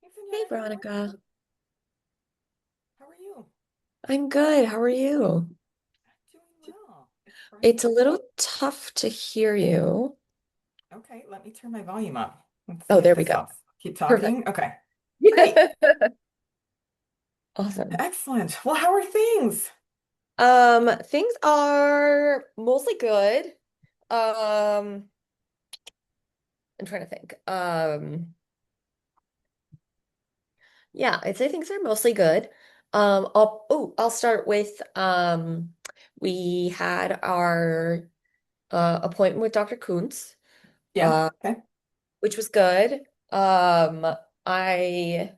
Hey, Hey Faniana, how are Veronica, you? How are you? I'm good. How are you? I'm doing well. It's It's a Friday. little tough to hear you. Okay, let me turn my volume up. Let's Oh, see if there we this go. helps. Keep Perfect. talking. Okay, great. Awesome. Excellent. Well, how are things? Things are mostly good. Um, I'm trying to think. Yeah, I'd say things are mostly good. I'll start with we had our appointment with Dr. Kuntz, Yeah, uh, okay. which was good. I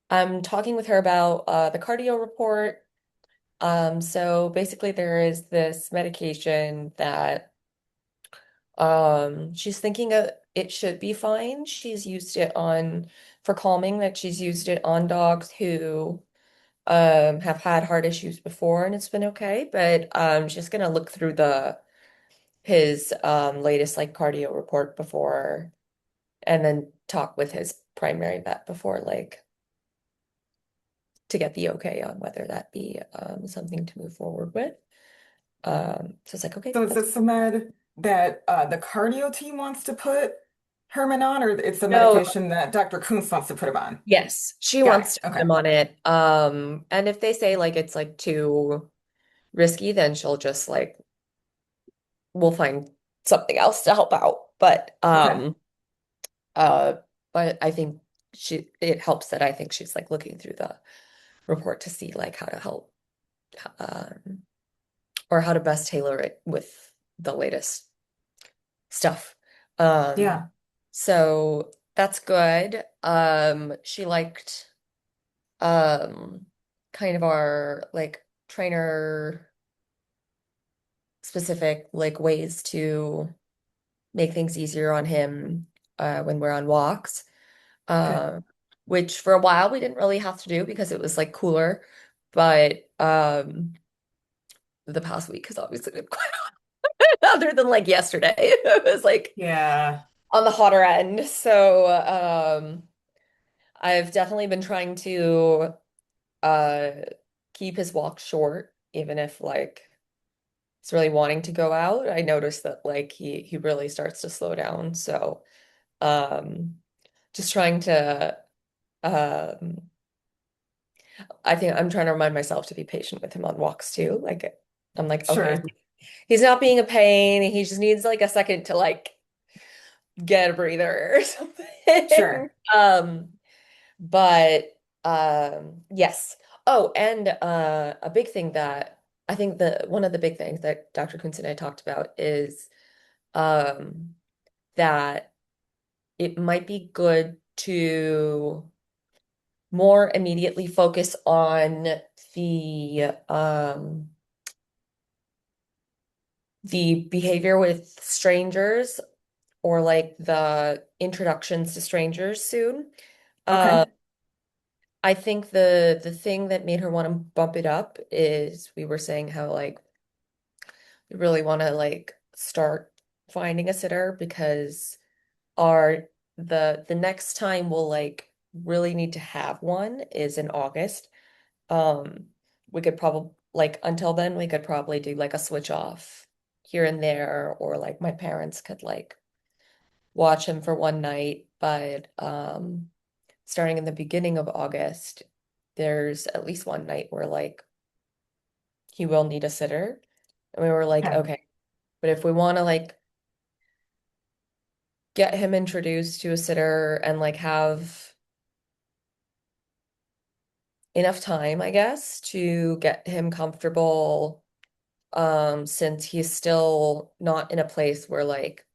I'm talking with her about the cardio report. So basically there is this medication that she's thinking it should be fine. She's used it on for calming, that she's used it on dogs who have had heart issues before and it's been okay. But she's gonna look through the his latest like cardio report before and then talk with his primary vet before like to get the okay on whether that be something to move forward with. So it's like, okay, So is that's this the med that the cardio team wants to put Herman on, or it's the no, medication that Dr. Kuntz wants to put him on? yes, she Got it. wants to put Okay. him on it. And if they say like it's like too risky, then she'll just like we'll find something else to help out. Okay. Uh but I think it helps that I think she's like looking through the report to see like how to help um or how to best tailor it with the latest stuff. Um, Yeah. so that's good. She liked um kind of our like trainer specific like ways to make things easier on him when we're on walks. Good. Uh, which for a while we didn't really have to do because it was like cooler, but the past week has obviously been quite hot, other than like yesterday. It was like Yeah. on the hotter end. So I've definitely been trying to uh keep his walk short, even if like he's really wanting to go out. I noticed that like he really starts to slow down. So um just trying to um I think I'm trying to remind myself to be patient with him on walks too. Like I'm like, okay, Sure. he's not being a pain. He just needs like a second to like get a breather or something. Sure. But yes. Oh, and a big thing that I think the one of the big things that Dr. Kunz and I talked about is um that it might be good to more immediately focus on the behavior with strangers or like the introductions to strangers soon. Uh, Okay. I think the thing that made her want to bump it up is we were saying how like we really want to like start finding a sitter because our the next time we'll like really need to have one is in August. Um, we could probably like until then we could probably do like a switch off here and there or like my parents could like watch him for one night, but starting in the beginning of August, there's at least one night where like he will need a sitter. And we were like, Okay. okay, but if we want to like get him introduced to a sitter and like have enough time, I guess, to get him comfortable, since he's still not in a place where like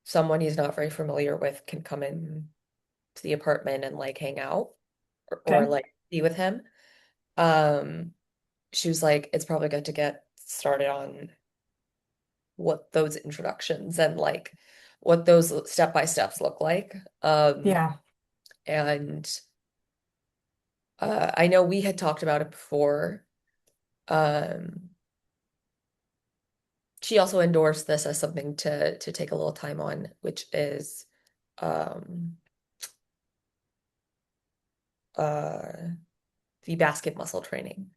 someone he's not very familiar with can come in to the apartment and like hang out or Okay. like be with him. Um, she was like, it's probably good to get started on what those introductions and like what those step by steps look like. Yeah. And I know we had talked about it before. Um, she also endorsed this as something to take a little time on, which is um uh the basket muscle training.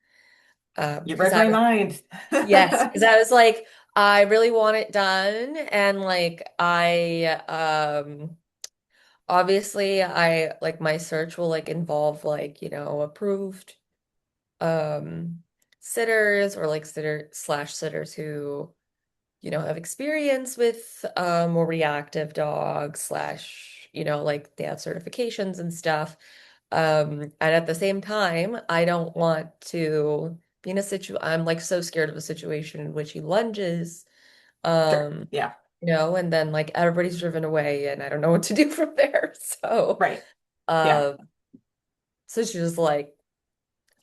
You Because read I my mind. yes, because I was like, I really want it done, and like obviously I like my search will like involve like, approved um sitters or like sitters who, have experience with more reactive dogs slash, like they have certifications and stuff. And at the same time, I don't want to be in a I'm like so scared of a situation in which he lunges, Sure. um, Yeah. and then like everybody's driven away and I don't know what to do from there. Right. Yeah. Um, so she's just like,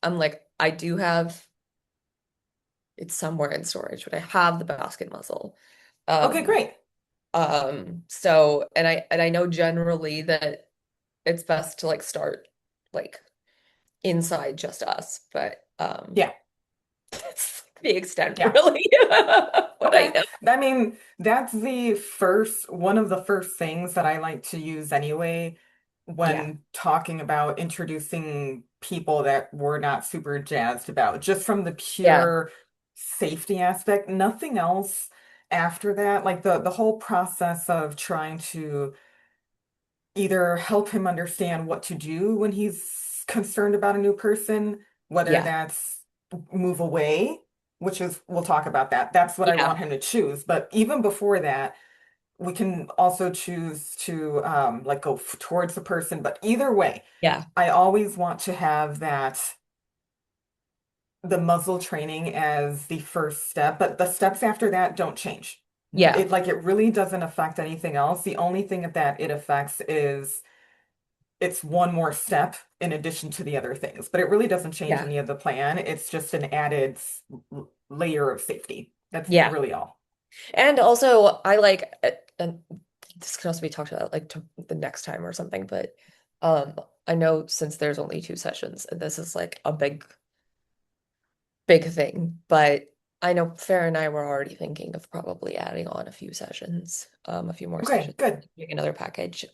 I'm like, I do have it's somewhere in storage, but I have the basket muzzle. Okay, Um, great. so and I know generally that it's best to like start like inside just us, but Yeah. that's the extent Yeah. really what I Okay. know. I mean, that's one of the first things that I like to use anyway Yeah. when talking about introducing people that we're not super jazzed about, just from the Yeah. pure safety aspect. Nothing else after that, like the whole process of trying to either help him understand what to do when he's concerned about a new person, whether Yeah. that's move away, which is, we'll talk about that. That's what I Yeah. want him to choose. But even before that, we can also choose to like go towards the person. But either way, Yeah. I always want to have the muzzle training as the first step, but the steps after that don't change. Yeah. It really doesn't affect anything else. The only thing that it affects is it's one more step in addition to the other things, but it really doesn't change Yeah. any of the plan. It's just an added layer of safety. That's Yeah. really all. And also I like and this can also be talked about like to the next time or something, but um I know since there's only 2 sessions and this is like a big thing, but I know Farah and I were already thinking of probably adding on a few sessions, a few more Okay, sessions, good. doing another package,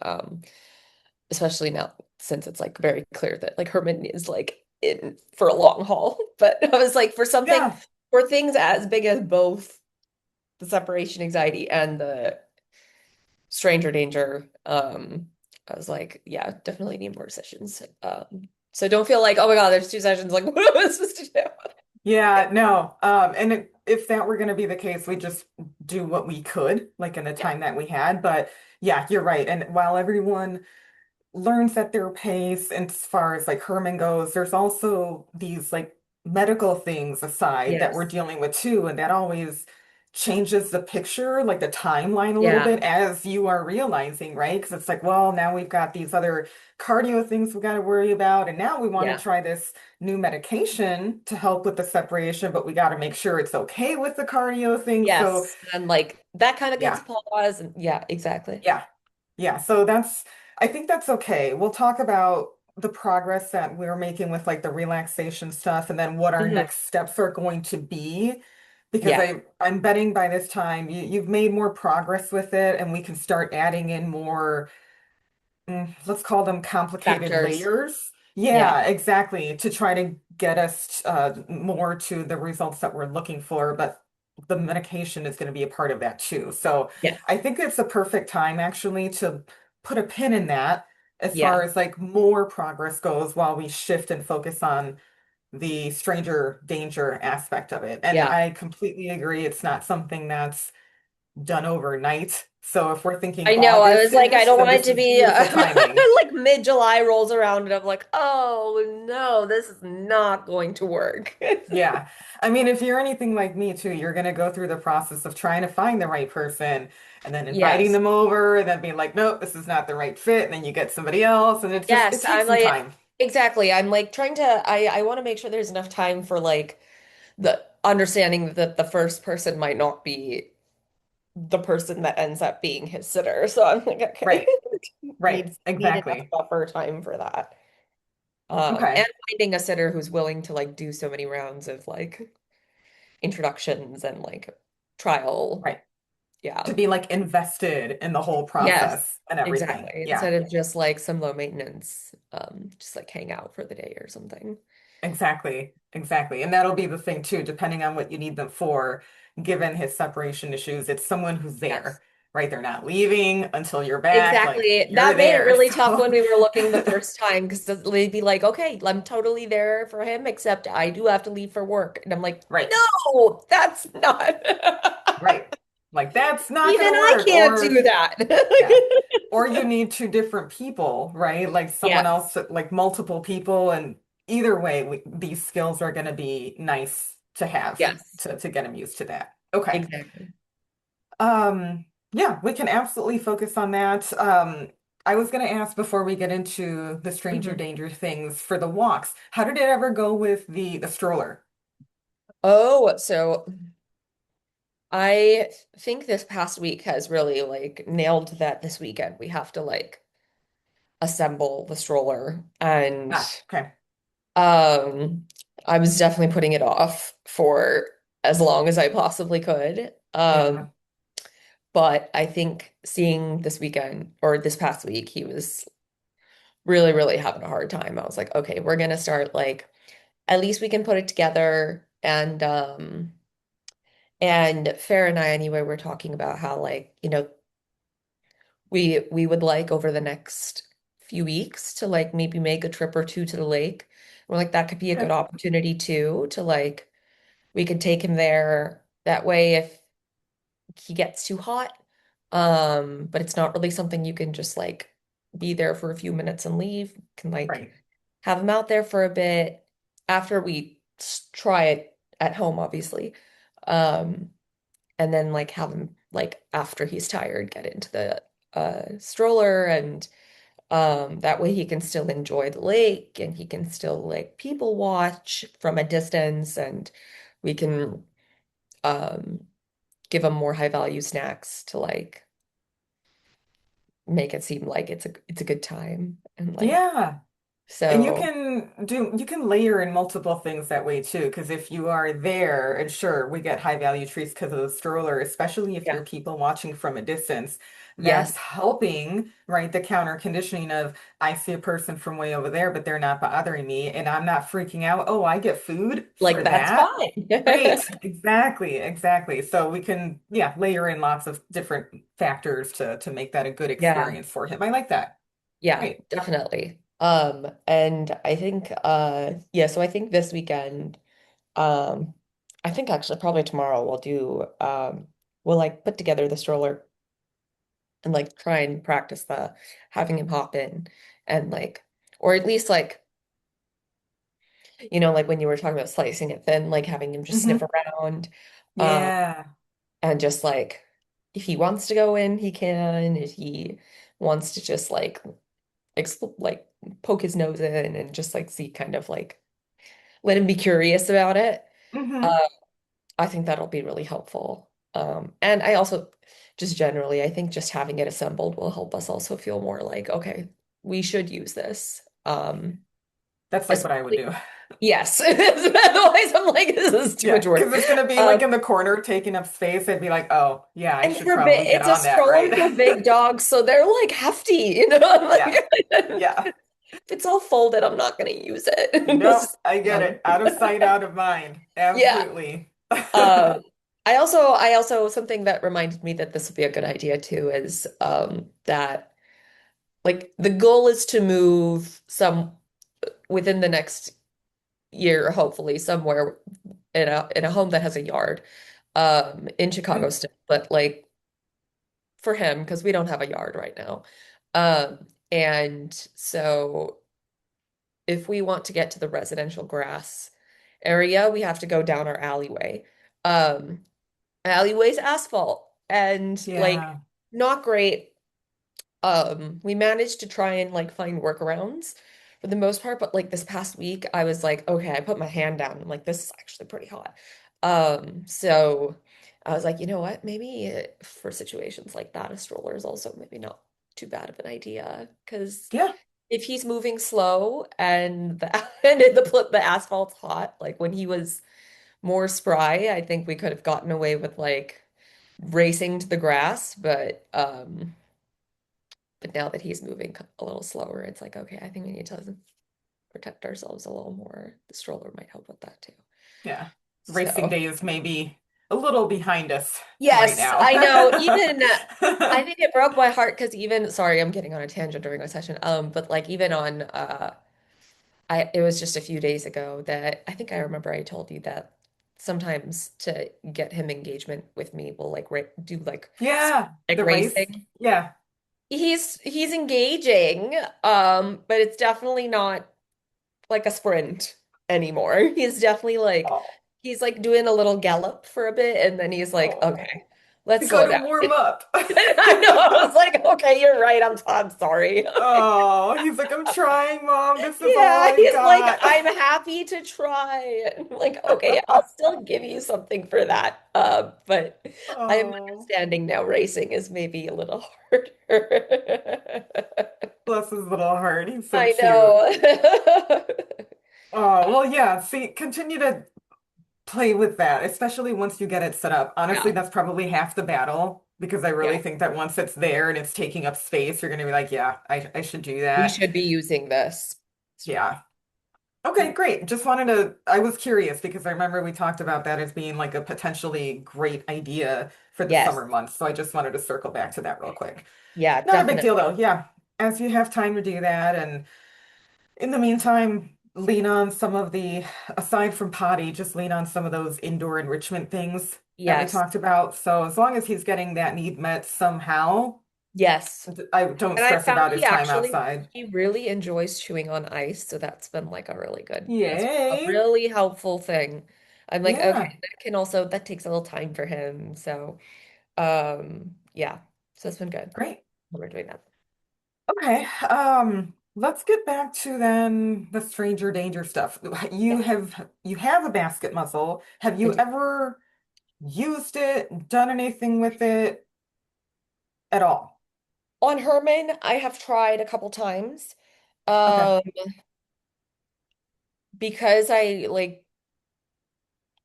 especially now since it's like very clear that like Herman is like in for a long haul. But I was like, Yeah, for things as big as both the separation anxiety and the stranger danger, I was like, yeah, definitely need more sessions. So don't feel like, oh my God, there's 2 sessions. Like, what am I supposed to do? yeah, no. If that were going to be the case, we just do what we could, like in the Yeah. time that we had. But yeah, you're right. And while everyone learns at their pace. And as far as like Herman goes, there's also these like medical things aside that we're Yes. dealing with too, and that always changes the picture, like the timeline a little Yeah. bit as you are realizing, right? Because it's like, well, now we've got these other cardio things we got to worry about, and now we want to Yeah. try this new medication to help with the separation, but we got to make sure it's okay with the cardio thing. So Yes. And like that kind of gets yeah. pause and yeah, exactly. Yeah. Yeah. I think that's okay. We'll talk about the progress that we're making with like the relaxation stuff and then what our Mhm. next steps are going to be. Because Yeah. I'm betting by this time you've made more progress with it and we can start adding in more let's call them complicated Factors. layers. Yeah. Yeah, exactly, to try to get us more to the results that we're looking for, but the medication is going to be a part of that too. So Yeah. I think it's a perfect time actually to put a pin in that as far Yeah. as like more progress goes while we shift and focus on the stranger danger aspect of it. And Yeah. I completely agree, it's not something that's done overnight. So if we're thinking I know. I was like, I August-ish, don't then want it this to is be beautiful timing. like mid-July rolls around and I'm like, oh no, this is not going to work. Yeah. I mean, if you're anything like me too, you're going to go through the process of trying to find the right person and then inviting Yes. them over and then being like, nope, this is not the right fit. And then you get somebody else. And it Yes. takes I'm some like, time. exactly. I'm like trying to, I want to make sure there's enough time for like the understanding that the first person might not be the person that ends up being his sitter. So I'm like, okay, Right. Right. need enough Exactly. buffer time for that. And Okay. finding a sitter who's willing to like do so many rounds of like introductions and like trial Right. Yeah. to be like invested in the whole Yes, process and everything. exactly. Yeah. Instead of just like some low maintenance, just like hang out for the day or something. Exactly, exactly. And that'll be the thing too, depending on what you need them for, given his separation issues, it's someone who's Yes. there, right? They're not leaving until you're back, like Exactly. you're That made it there. really tough So, when we were looking the first time because they'd be like, okay, I'm totally there for him, except I do have to leave for work. And I'm like, right, no, that's not. right. Like that's not Even gonna I work. can't do that. Yeah. Or you need two different people, right? Like someone Yes, else, like multiple people. And either way, these skills are gonna be nice to have yes, to get him used to that. Okay. exactly. Yeah, we can absolutely focus on that. I was going to ask before we get into the stranger Mhm. danger things for the walks. How did it ever go with the stroller? Oh, so I think this past week has really like nailed that this weekend. We have to like assemble the stroller and Ah, okay. um I was definitely putting it off for as long as I possibly could. Yeah. But I think seeing this weekend or this past week, he was really, really having a hard time. I was like, okay, we're gonna start like at least we can put it together and Farah and I anyway, we're talking about how like, we would like over the next few weeks to like maybe make a trip or two to the lake. We're like that could be a good Okay. opportunity too to like we could take him there. That way if he gets too hot, but it's not really something you can just like be there for a few minutes and leave. You can like Right. have him out there for a bit after we try it at home, obviously. Um, and then like have him like after he's tired, get into the stroller and that way he can still enjoy the lake and he can still like people watch from a distance and we can um give him more high value snacks to like make it seem like it's a good time and like Yeah. And so you can layer in multiple things that way too, because if you are there, and sure, we get high value treats because of the stroller, especially if yeah. you're people watching from a distance, Yes, that's helping, right? The counter conditioning of I see a person from way over there, but they're not bothering me, and I'm not freaking out. Oh, I get food like for that's that. fine. Great. Exactly, exactly. So we can, yeah, layer in lots of different factors to make that a good Yeah. experience for him. I like that. Yeah, Great. definitely. And I think yeah, so I think this weekend um I think actually probably tomorrow we'll do we'll like put together the stroller and like try and practice the having him hop in and like or at least like like when you were talking about slicing it thin, like having him just sniff Hmm. around. Um Yeah. and just like if he wants to go in, he can. If he wants to just like like poke his nose in and just like see kind of like let him be curious about it. Hmm. Uh, I think that'll be really helpful. And I also just generally, I think just having it assembled will help us also feel more like, okay, we should use this. That's like what I would Especially, do. yes. Otherwise, I'm like, this is too Yeah, much work. because it's gonna be like Um, in the corner taking up space. I'd be like, oh, yeah, I and should for big, probably get it's a on that, stroller right? for big dogs, so they're like hefty, you know. I'm like, Yeah, yeah. if it's all folded, I'm not going to use it. This Nope, is I get fun. it. Out of sight, out of mind. Yeah. Absolutely. Um, I also something that reminded me that this would be a good idea too is that like the goal is to move some within the next year, hopefully, somewhere in a home that has a yard in Chicago Okay. still, but like for him, because we don't have a yard right now. And so if we want to get to the residential grass area, we have to go down our alleyway. Um, Alleyway's asphalt and like Yeah. not great. We managed to try and like find workarounds for the most part, but like this past week I was like, okay, I put my hand down. I'm like, this is actually pretty hot. So I was like, you know what? Maybe for situations like that, a stroller is also maybe not too bad of an idea because Yeah. if he's moving slow and the asphalt's hot, like when he was more spry, I think we could have gotten away with like racing to the grass, but now that he's moving a little slower, it's like, okay, I think we need to protect ourselves a little more. The stroller might help with that too. Yeah. Racing So, days may be a little behind us right yes, now. I know. Even I think it broke my heart because even sorry, I'm getting on a tangent during our session. But like even on I it was just a few days ago that I think I remember I told you that sometimes to get him engagement with me, we'll like ra do Yeah, like the race. racing. Yeah. He's engaging, but it's definitely not like a sprint anymore. Oh, He's like doing a little gallop for a bit and then he's like, oh. okay, let's He's slow let down. him warm up. I know. I was like, okay, you're right. I'm sorry. Oh, he's like, I'm trying, Mom. This is all Yeah, I've he's like, got. I'm happy to try. I'm like, okay, I'll still give you something for that. But I'm Oh, understanding now racing is maybe a little harder. bless his little heart. He's so I cute. know. Oh, well, yeah. See, continue to play with that, especially once you get it set up. Honestly, Yeah, that's probably half the battle because I really yeah. think that once it's there and it's taking up space, you're going to be like, yeah, I should do We that. should be using this. Yeah. Okay, great. Just wanted to, I was curious because I remember we talked about that as being like a potentially great idea for the Yes. summer months. So I just wanted to circle back to that real quick. Yeah, Not a big deal definitely. though. Yeah. As you have time to do that. And in the meantime, lean on some of the, aside from potty, just lean on some of those indoor enrichment things that we Yes. talked about. So as long as he's getting that need met somehow, Yes. I don't And I stress found about his time outside. he really enjoys chewing on ice, so that's a Yay. really helpful thing. I'm like, okay, Yeah. that takes a little time for him. So yeah. So it's been good. Great. We're doing that. Okay, let's get back to then the stranger danger stuff. Yeah, You have a basket muzzle. Have I you do. ever used it, done anything with it at all? On Herman, I have tried a couple times. Okay, Um, because I like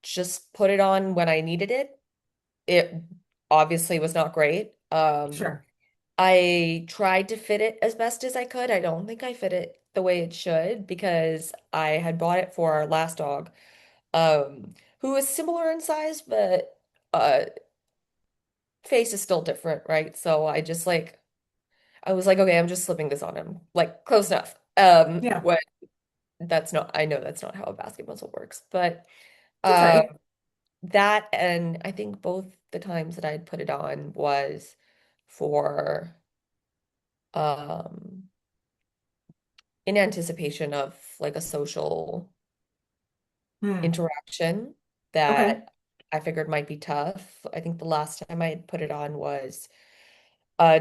just put it on when I needed it. It obviously was not great. sure. I tried to fit it as best as I could. I don't think I fit it the way it should because I had bought it for our last dog, who is similar in size, but face is still different, right? So I was like, okay, I'm just slipping this on him. Like close enough. Yeah, What that's not I know that's not how a basket muzzle works, but it's uh okay. that and I think both the times that I'd put it on was for um in anticipation of like a social Hmm. interaction Okay. that I figured might be tough. I think the last time I had put it on was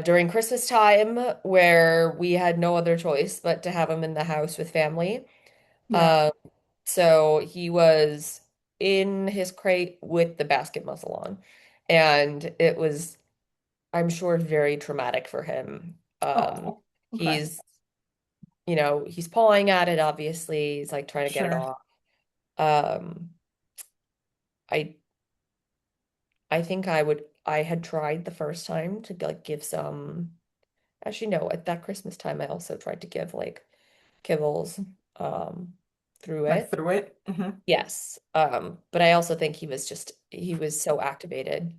during Christmas time, where we had no other choice but to have him in the house with family. Yeah. Um, so he was in his crate with the basket muzzle on, and it was, I'm sure, very traumatic for him. Oh, okay. He's, he's pawing at it, obviously. He's like trying to get it Sure. off. Um, I I think I had tried the first time to like give some, actually no, at that Christmas time I also tried to give like kibbles um through Like it. through it. Yes. But I also think he was so activated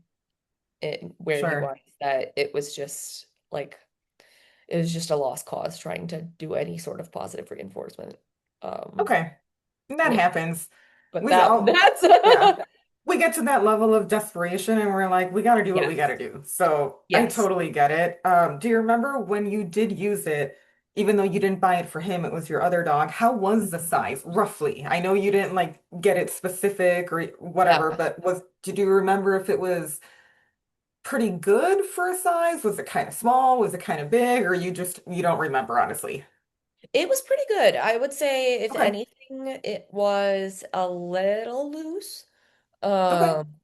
in where he Sure. was that it was just a lost cause trying to do any sort of positive reinforcement. Um Okay. That with happens. but We that all, that's yeah. We get to that level of desperation and we're like, we got to do what we got yes. to do. So I Yes. totally get it. Do you remember when you did use it, even though you didn't buy it for him, it was your other dog? How was the size, roughly? I know you didn't like get it specific or whatever, Yeah. but did you remember if it was pretty good for a size? Was it kind of small? Was it kind of big? Or you don't remember, honestly? It was pretty good. I would say, if Okay. anything, it was a little loose. Okay. Um,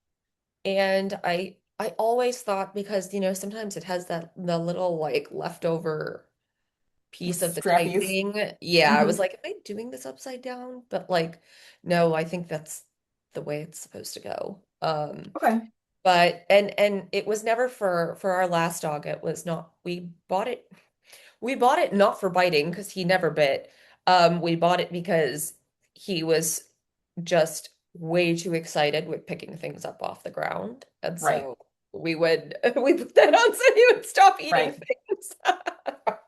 and I always thought because, sometimes it has the little like leftover The piece of the strappies. piping. Yeah, I was Hmm. like, am I doing this upside down? But like, no, I think that's the way it's supposed to go. Okay. But and it was never for our last dog. It was not, we bought it not for biting because he never bit. We bought it because he was just way too excited with picking things up off the ground. And Right, so we put that on so he would stop eating right. things.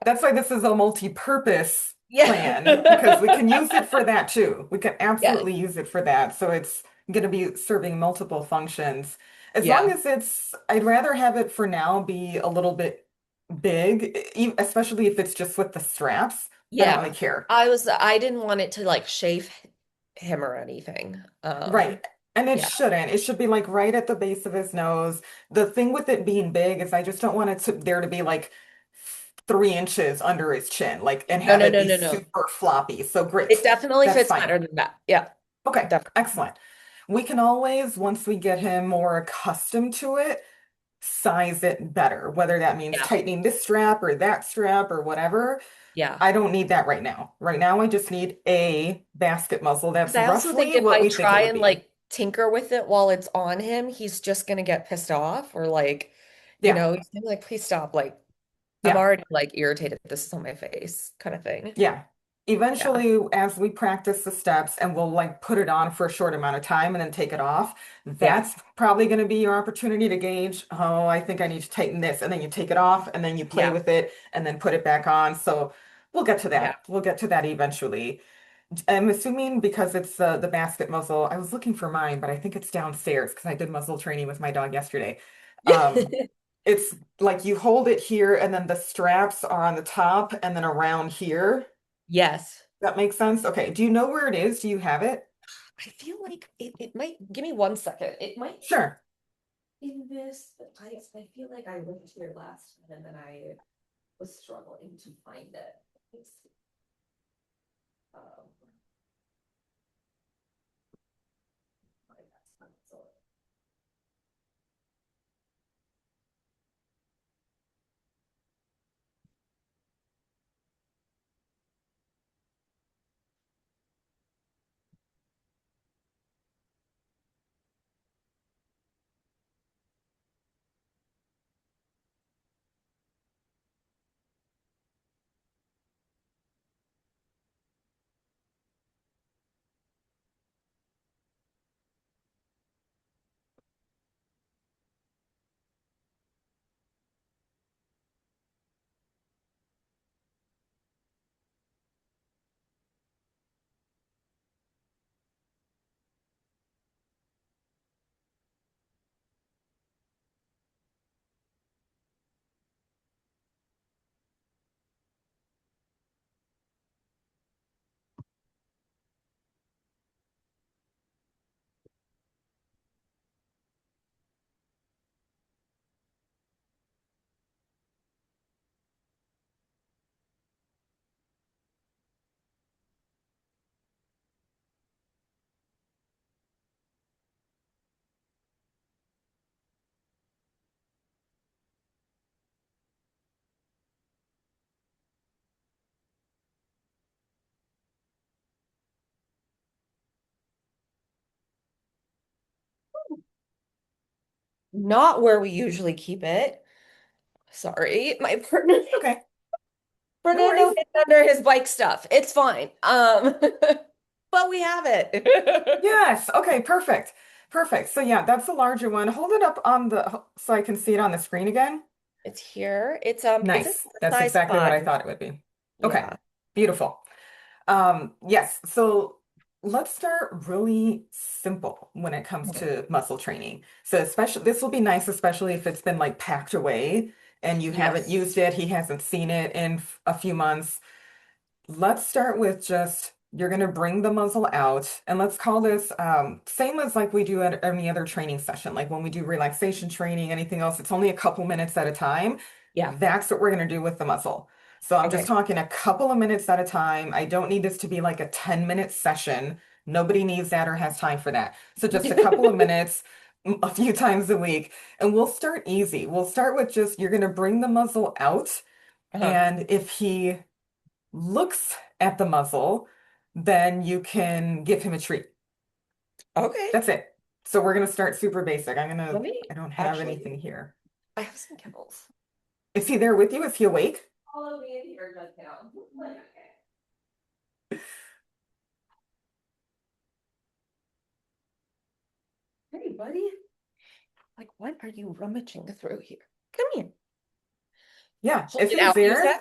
That's why this is a multi-purpose Yeah. plan because we can use it for that too. We can Yes. absolutely use it for that. So it's going to be serving multiple functions. As long Yeah. as I'd rather have it for now be a little bit big, especially if it's just with the straps. I don't really Yeah. care. I didn't want it to like chafe him or anything. Right. And it Yeah. shouldn't. It should be like right at the base of his nose. The thing with it being big is I just don't want there to be like 3 inches under his chin, like and No, have no, it no, be no, no. super floppy. So It great. definitely That's fits fine. better than that. Yeah. Okay, Definitely. excellent. We can always, once we get him more accustomed to it, size it better, whether that means Yeah. tightening this strap or that strap or whatever. Yeah. I don't need that right now. Right now, I just need a basket muzzle. Because That's I also think roughly if what I we think it try would and be. like tinker with it while it's on him, he's just gonna get pissed off or like, Yeah, he's gonna be like, please stop. Like, I'm yeah. already like irritated. This is on my face, kind of thing. Yeah. Yeah. Eventually, as we practice the steps and we'll like put it on for a short amount of time and then take it off, Yeah. that's probably going to be your opportunity to gauge, oh, I think I need to tighten this. And then you take it off and then you play Yeah. with it and then put it back on. So we'll get to Yeah. that. We'll get to that eventually. I'm assuming because it's the basket muzzle, I was looking for mine, but I think it's downstairs because I did muzzle training with my dog yesterday. Um, it's like you hold it here and then the straps are on the top and then around here. Yes. That makes sense. Okay. Do you know where it is? Do you have it? I feel like it might give me 1 second. It might Sure. be in this, but I feel like I went here last time and then I was struggling to find it. Let's see. Um, that's not so. Not where we usually keep it. Sorry, my partner Okay. No Fernando worries. hid under his bike stuff. It's fine. But we have it. Yes. Okay. Perfect. Perfect. So yeah, that's the larger one. Hold it up on the so I can see it on the screen again. It's here. It's a Nice. That's size exactly what I 5. thought it would be. Okay. Yeah. Beautiful. Yes. So let's start really simple when it comes Okay. to muscle training. So especially this will be nice, especially if it's been like packed away and you haven't Yes. used it, he hasn't seen it in a few months. Let's start with just you're going to bring the muzzle out, and let's call this same as like we do at any other training session. Like when we do relaxation training, anything else, it's only a couple minutes at a time. Yeah. That's what we're going to do with the muzzle. So I'm just Okay. talking a couple of minutes at a time. I don't need this to be like a 10-minute session. Nobody needs that or has time for that. So just a couple of minutes, a few times a week, and we'll start easy. We'll start with just you're going to bring the muzzle out, Uh-huh. and if he looks at the muzzle, then you can give him a treat. Okay. That's it. So we're gonna start super basic. Let me I don't have actually, anything here. I have some kibbles. Is he there with you? Is he awake? Follow me in here right now. Like, okay. Hey, buddy. Like, what are you rummaging through here? Come here. Yeah, Hold if it he's out, use there, that.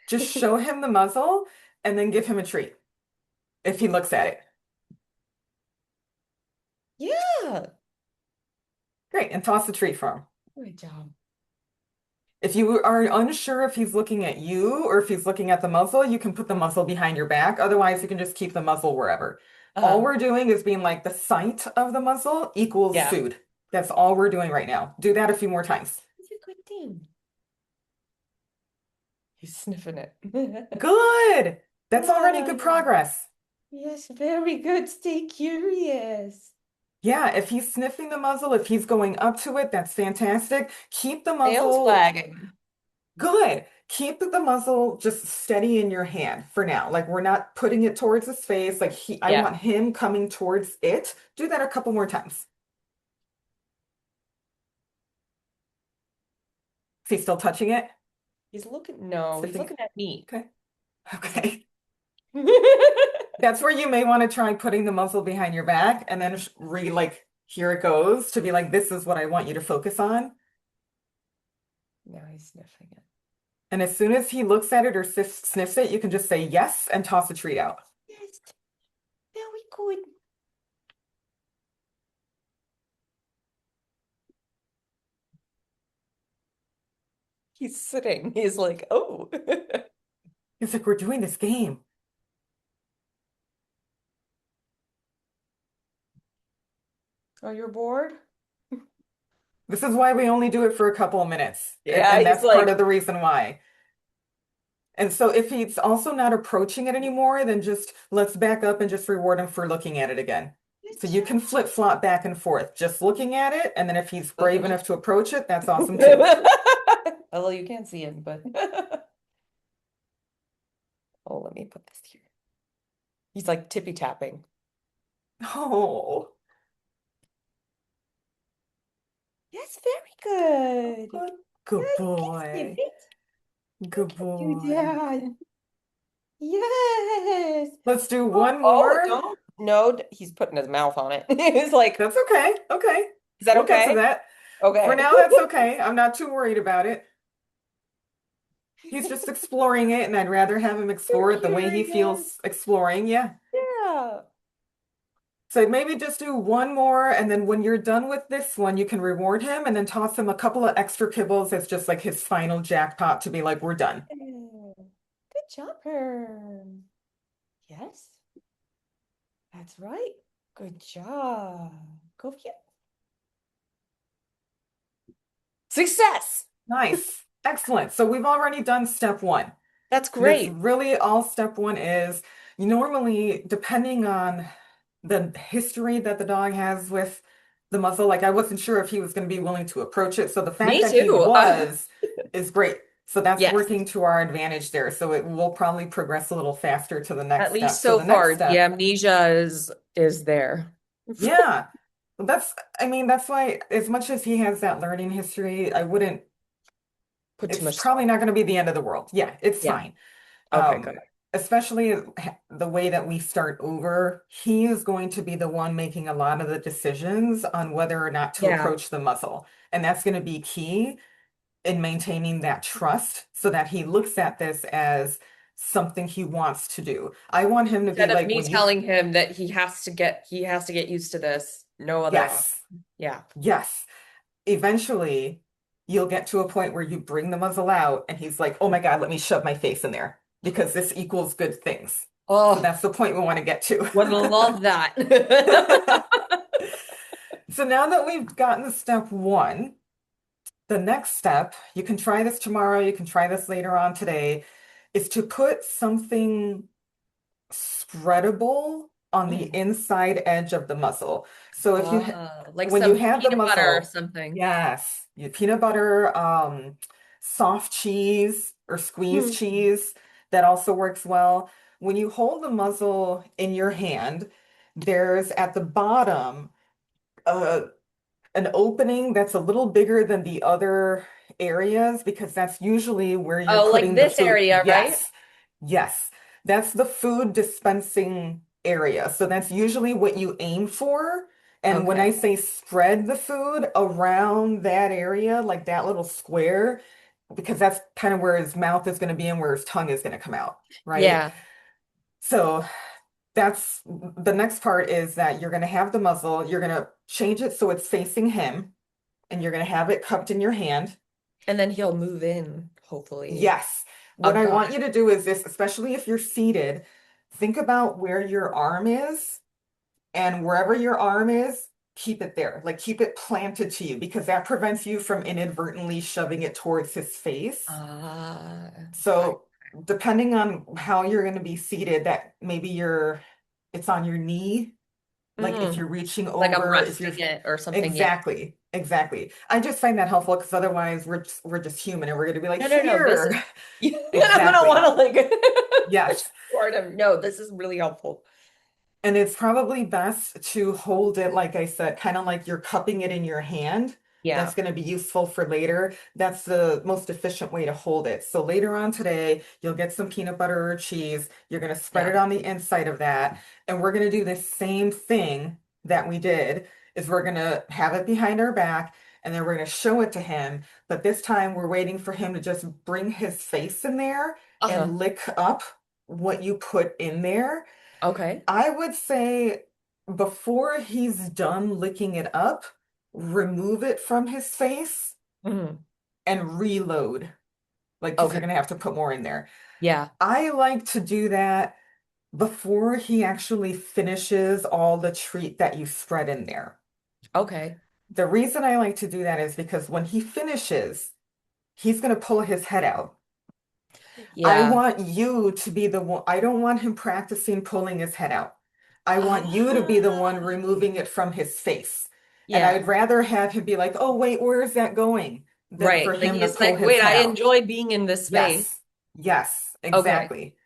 just show him the muzzle and then give him a treat if he looks at it. Yeah. Great, and toss the treat for him. Good job. If you are unsure if he's looking at you or if he's looking at the muzzle, you can put the muzzle behind your back. Otherwise, you can just keep the muzzle wherever. All Uh-huh. we're doing is being like the sight of the muzzle equals Yeah. food. That's all we're doing right now. Do that a few more times. It's a good thing. He's sniffing it. Good. That's already good Ah, progress. yes, very good. Stay curious. Yeah, if he's sniffing the muzzle, if he's going up to it, that's fantastic. Keep the Tail's muzzle wagging. good. Keep the muzzle just steady in your hand for now. Like we're not putting it towards his face. I Yeah. want him coming towards it. Do that a couple more times. Is he still touching it? He's looking, no, he's Sniffing? looking at me. Okay. Okay. That's where you may want to try putting the muzzle behind your back and then like, here it goes to be like, this is what I want you to focus on. Now he's sniffing it. And as soon as he looks at it or sniffs it, you can just say yes and toss a treat out. Yes, very good. He's sitting. He's like, oh. It's like, we're doing this game. Oh, you're bored? This is why we only do it for a couple of minutes. Yeah, And he's that's part like, of the reason why. And so if he's also not approaching it anymore, then just let's back up and just reward him for looking at it again. good So you can flip-flop back and forth, just looking at it. And then if he's brave job. enough to approach it, that's awesome too. Although you can't see him, but oh, let me put this here. He's like tippy tapping. Oh, Yes, very good. good, good Yeah, you can sniff boy. it. You Good can do boy. that. Yes. Let's do Oh, one oh, more. don't. No, he's putting his mouth on it. He's like, That's okay. Okay. is that We'll get to okay? that. For Okay. now, that's okay. I'm not too worried about it. He's just exploring it, and I'd rather have him You're explore it the way he curious. feels exploring. Yeah. Yeah. So maybe just do one more, and then when you're done with this one, you can reward him and then toss him a couple of extra kibbles as just like his final jackpot to be like, we're done. Yeah. Good job, Herm. Yes, that's right. Good job. Go for it. Success. Nice. Excellent. So we've already done step one. That's That's great. really all step one is. Normally, depending on the history that the dog has with the muzzle, like I wasn't sure if he was going to be willing to approach it. So the fact Me that he too. was is great. So that's Yes, working to our advantage there. So it will probably progress a little faster to the at next least step. So so the next far, the step, amnesia is there. yeah. I mean, that's why as much as he has that learning history, I wouldn't, Put too it's much probably stock. not going to be the end of the world. Yeah, it's Yeah. fine. Okay, good. Especially the way that we start over, he is going to be the one making a lot of the decisions on whether or not to Yeah. approach the muzzle. And that's going to be key in maintaining that trust so that he looks at this as something he wants to do. I want him to be Instead of like, me when you, telling him that he has to get used to this. No other option. yes, Yeah. yes. Eventually, you'll get to a point where you bring the muzzle out and he's like, oh my God, let me shove my face in there because this equals good things. So Oh, that's the point we want to get to. would love that. So now that we've gotten to step one, the next step, you can try this tomorrow, you can try this later on today, is to put something spreadable on the Mm. inside edge of the muzzle. So Like when you some have the peanut butter or muzzle, something. yes, peanut butter, soft cheese or squeezed Hmm. cheese, that also works well. When you hold the muzzle in your hand, there's at the bottom uh, an opening that's a little bigger than the other areas because that's usually where you're Oh, like putting the this food. area, right? Yes, yes. That's the food dispensing area. So that's usually what you aim for. And when I Okay. say spread the food around that area, like that little square, because that's kind of where his mouth is going to be and where his tongue is going to come out, right? Yeah. So that's the next part is that you're going to have the muzzle, you're going to change it so it's facing him and you're going to have it cupped in your hand. And then he'll move in, hopefully. Yes. Oh What I want gosh. you to do is this, especially if you're seated, think about where your arm is and wherever your arm is, keep it there. Like keep it planted to you because that prevents you from inadvertently shoving it towards his face. Ah, okay. So depending on how you're going to be seated, that maybe it's on your knee. Like if Hmm. you're reaching Like I'm over, if you're resting it or something. Yeah. exactly, exactly. I just find that helpful because otherwise we're just human and we're going to be like, No, no, no. This is, here. I'm gonna want Exactly. to like push Yes. toward him. No, this is really helpful. And it's probably best to hold it, like I said, kind of like you're cupping it in your hand. Yeah. That's going to be useful for later. That's the most efficient way to hold it. So later on today, you'll get some peanut butter or cheese. You're going to spread Yeah. it on the inside of that. And we're going to do the same thing that we did, is we're going to have it behind our back and then we're going to show it to him. But this time we're waiting for him to just bring his face in there Uh-huh. and lick up what you put in there. Okay. I would say before he's done licking it up, remove it from his face Mhm. and reload, like, because you're Okay. going to have to put more in there. Yeah. I like to do that before he actually finishes all the treat that you spread in there. Okay. The reason I like to do that is because when he finishes, he's going to pull his head out. I Yeah. want you to be the one. I don't want him practicing pulling his head out. I want you to be the one Ah. removing it from his face. And Yeah. I'd rather have him be like, oh, wait, where is that going? Than for Right. Like him to he's pull like, his wait, head I out. enjoy being in this space. Yes, yes, Okay. exactly.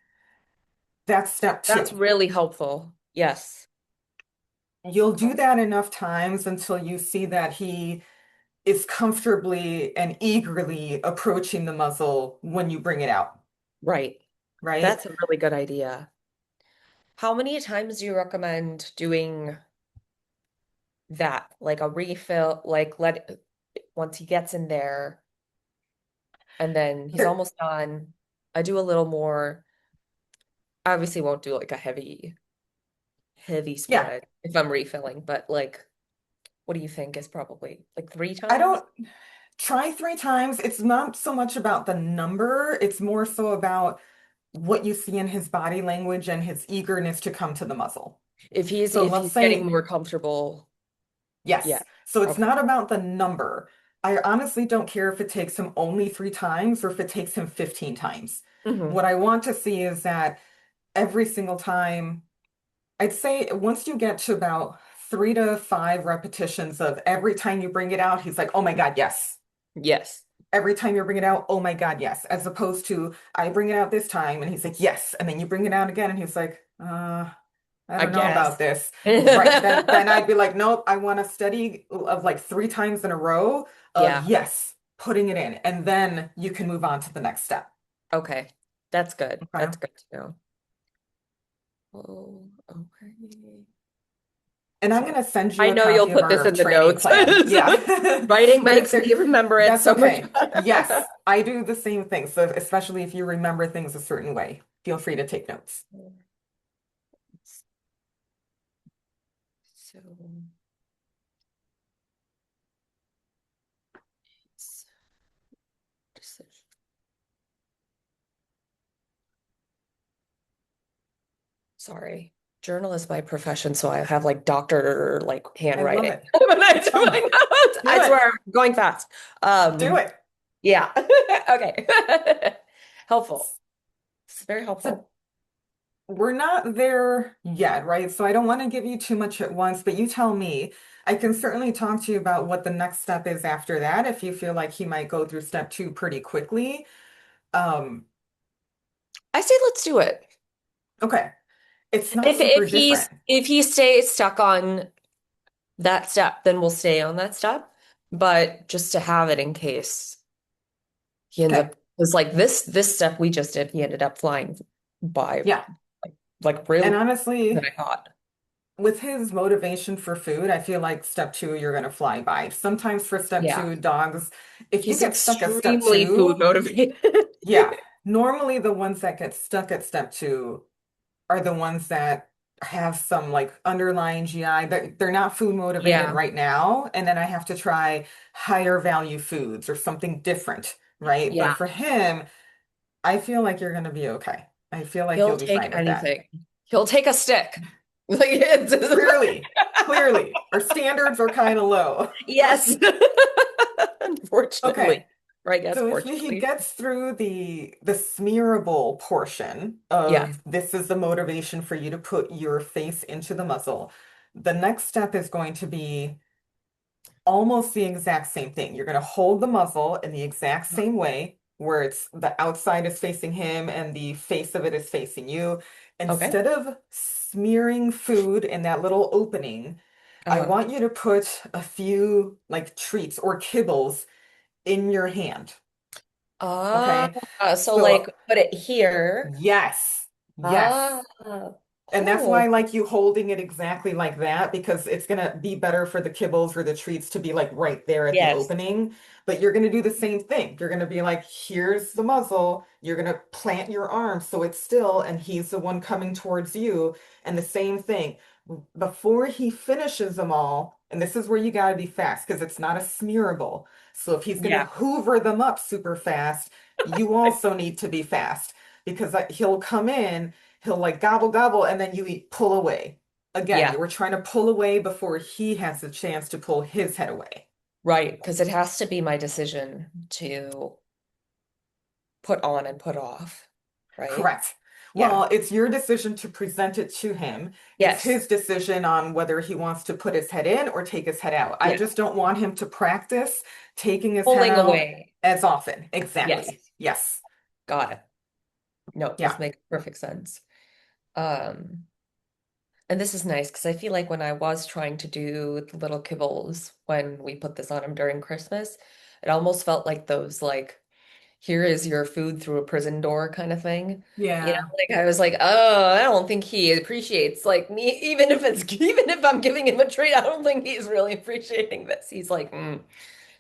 That's step That's two. really helpful. Yes. You'll do that enough times until you see that he is comfortably and eagerly approaching the muzzle when you bring it out, Right. right? That's a really good idea. How many times do you recommend doing that? Like a refill, like let once he gets in there and then he's There, almost done. I do a little more. I obviously won't do like a heavy yeah, spread if I'm refilling, but like what do you think is probably like three I times? don't. Try 3 times. It's not so much about the number, it's more so about what you see in his body language and his eagerness to come to the muzzle. So If let's he's getting say more comfortable, yeah. yes. So it's Okay. not about the number. I honestly don't care if it takes him only 3 times or if it takes him 15 times. Hmm. What I want to see is that every single time, I'd say once you get to about 3 to 5 repetitions of every time you bring it out, he's like, oh my God, yes. Yes, Every time you bring it out, oh my God, yes. As opposed to I bring it out this time and he's like, yes. And then you bring it out again and he's like, I I don't know guess. about this. Right. Then I'd be like, nope, I want a study of like 3 times in a row of Yeah. yes, putting it in. And then you can move on to the next step. Okay. That's good. Okay. That's good to know. Oh, okay. And I'm Sorry. going to send you I a know you'll copy of put this our in the training notes. plan. Yeah. Writing There, makes there, me remember it that's so much okay. better. Yes, I do the same thing. So especially if you remember things a certain way, feel free to take notes. So it's decision. Sorry. Journalist by profession, so I have like doctor like I love handwriting it. when I It's do my fun. notes. Do I it. swear, I'm going fast. Do it. Yeah. Okay. Helpful. It's very So helpful. we're not there yet, right? So I don't want to give you too much at once, but you tell me. I can certainly talk to you about what the next step is after that if you feel like he might go through step two pretty quickly. Um, I say let's do it. okay. It's not super different. If he stays stuck on that step, then we'll stay on that step. But just to have it in case he ends Okay. up, it's like this step we just did, he ended up flying by Yeah. like And really than honestly, I thought. with his motivation for food, I feel like step two, you're going to fly by. Sometimes for step Yeah. two, dogs, if you He's get stuck at step extremely food two, motivated. yeah, normally the ones that get stuck at step two are the ones that have some like underlying GI. They're not food motivated Yeah. right now. And then I have to try higher value foods or something different, right? But Yeah. for him, I feel like you're going to be okay. I feel like He'll you'll be take fine with that. anything. He'll take a stick. Like it's Clearly, clearly, our standards are kind of low. yes. Unfortunately. Okay. Or I guess So if he fortunately. gets through the smearable portion Yeah. of this is the motivation for you to put your face into the muzzle, the next step is going to be almost the exact same thing. You're going to hold the muzzle in the exact same way, where it's the outside is facing him and the face of it is facing you. Okay. Instead of smearing food in that little opening, I Uh-huh. want you to put a few like treats or kibbles in your hand. Ah, Okay. so like So, put it here. yes, yes. Ah, And that's why oh, I like you holding it exactly like that because it's going to be better for the kibbles or the treats to be like right there at the yes. opening. But you're going to do the same thing. You're going to be like, here's the muzzle. You're going to plant your arm so it's still, and he's the one coming towards you. And the same thing. Before he finishes them all, and this is where you got to be fast because it's not a smearable. So if he's going to Yeah. hoover them up super fast, you also need to be fast because he'll come in. He'll like gobble gobble and then you eat pull away. Again, Yeah. you were trying to pull away before he has the chance to pull his head away. Right. Because it has to be my decision to put on and put off. Right? Correct. Yeah. Well, it's your decision to present it to him. It's Yes. his decision on whether he wants to put his head in or take his head out. I Yeah. just don't want him to practice taking his head Pulling out away. as often. Yes. Exactly. Yes. Got it. No, this Yeah. makes perfect sense. Um, and this is nice because I feel like when I was trying to do the little kibbles when we put this on him during Christmas, it almost felt like those like here is your food through a prison door kind of thing. You know, Yeah. like I was like, oh, I don't think he appreciates like me, even if it's even if I'm giving him a treat, I don't think he's really appreciating this. He's like, mm.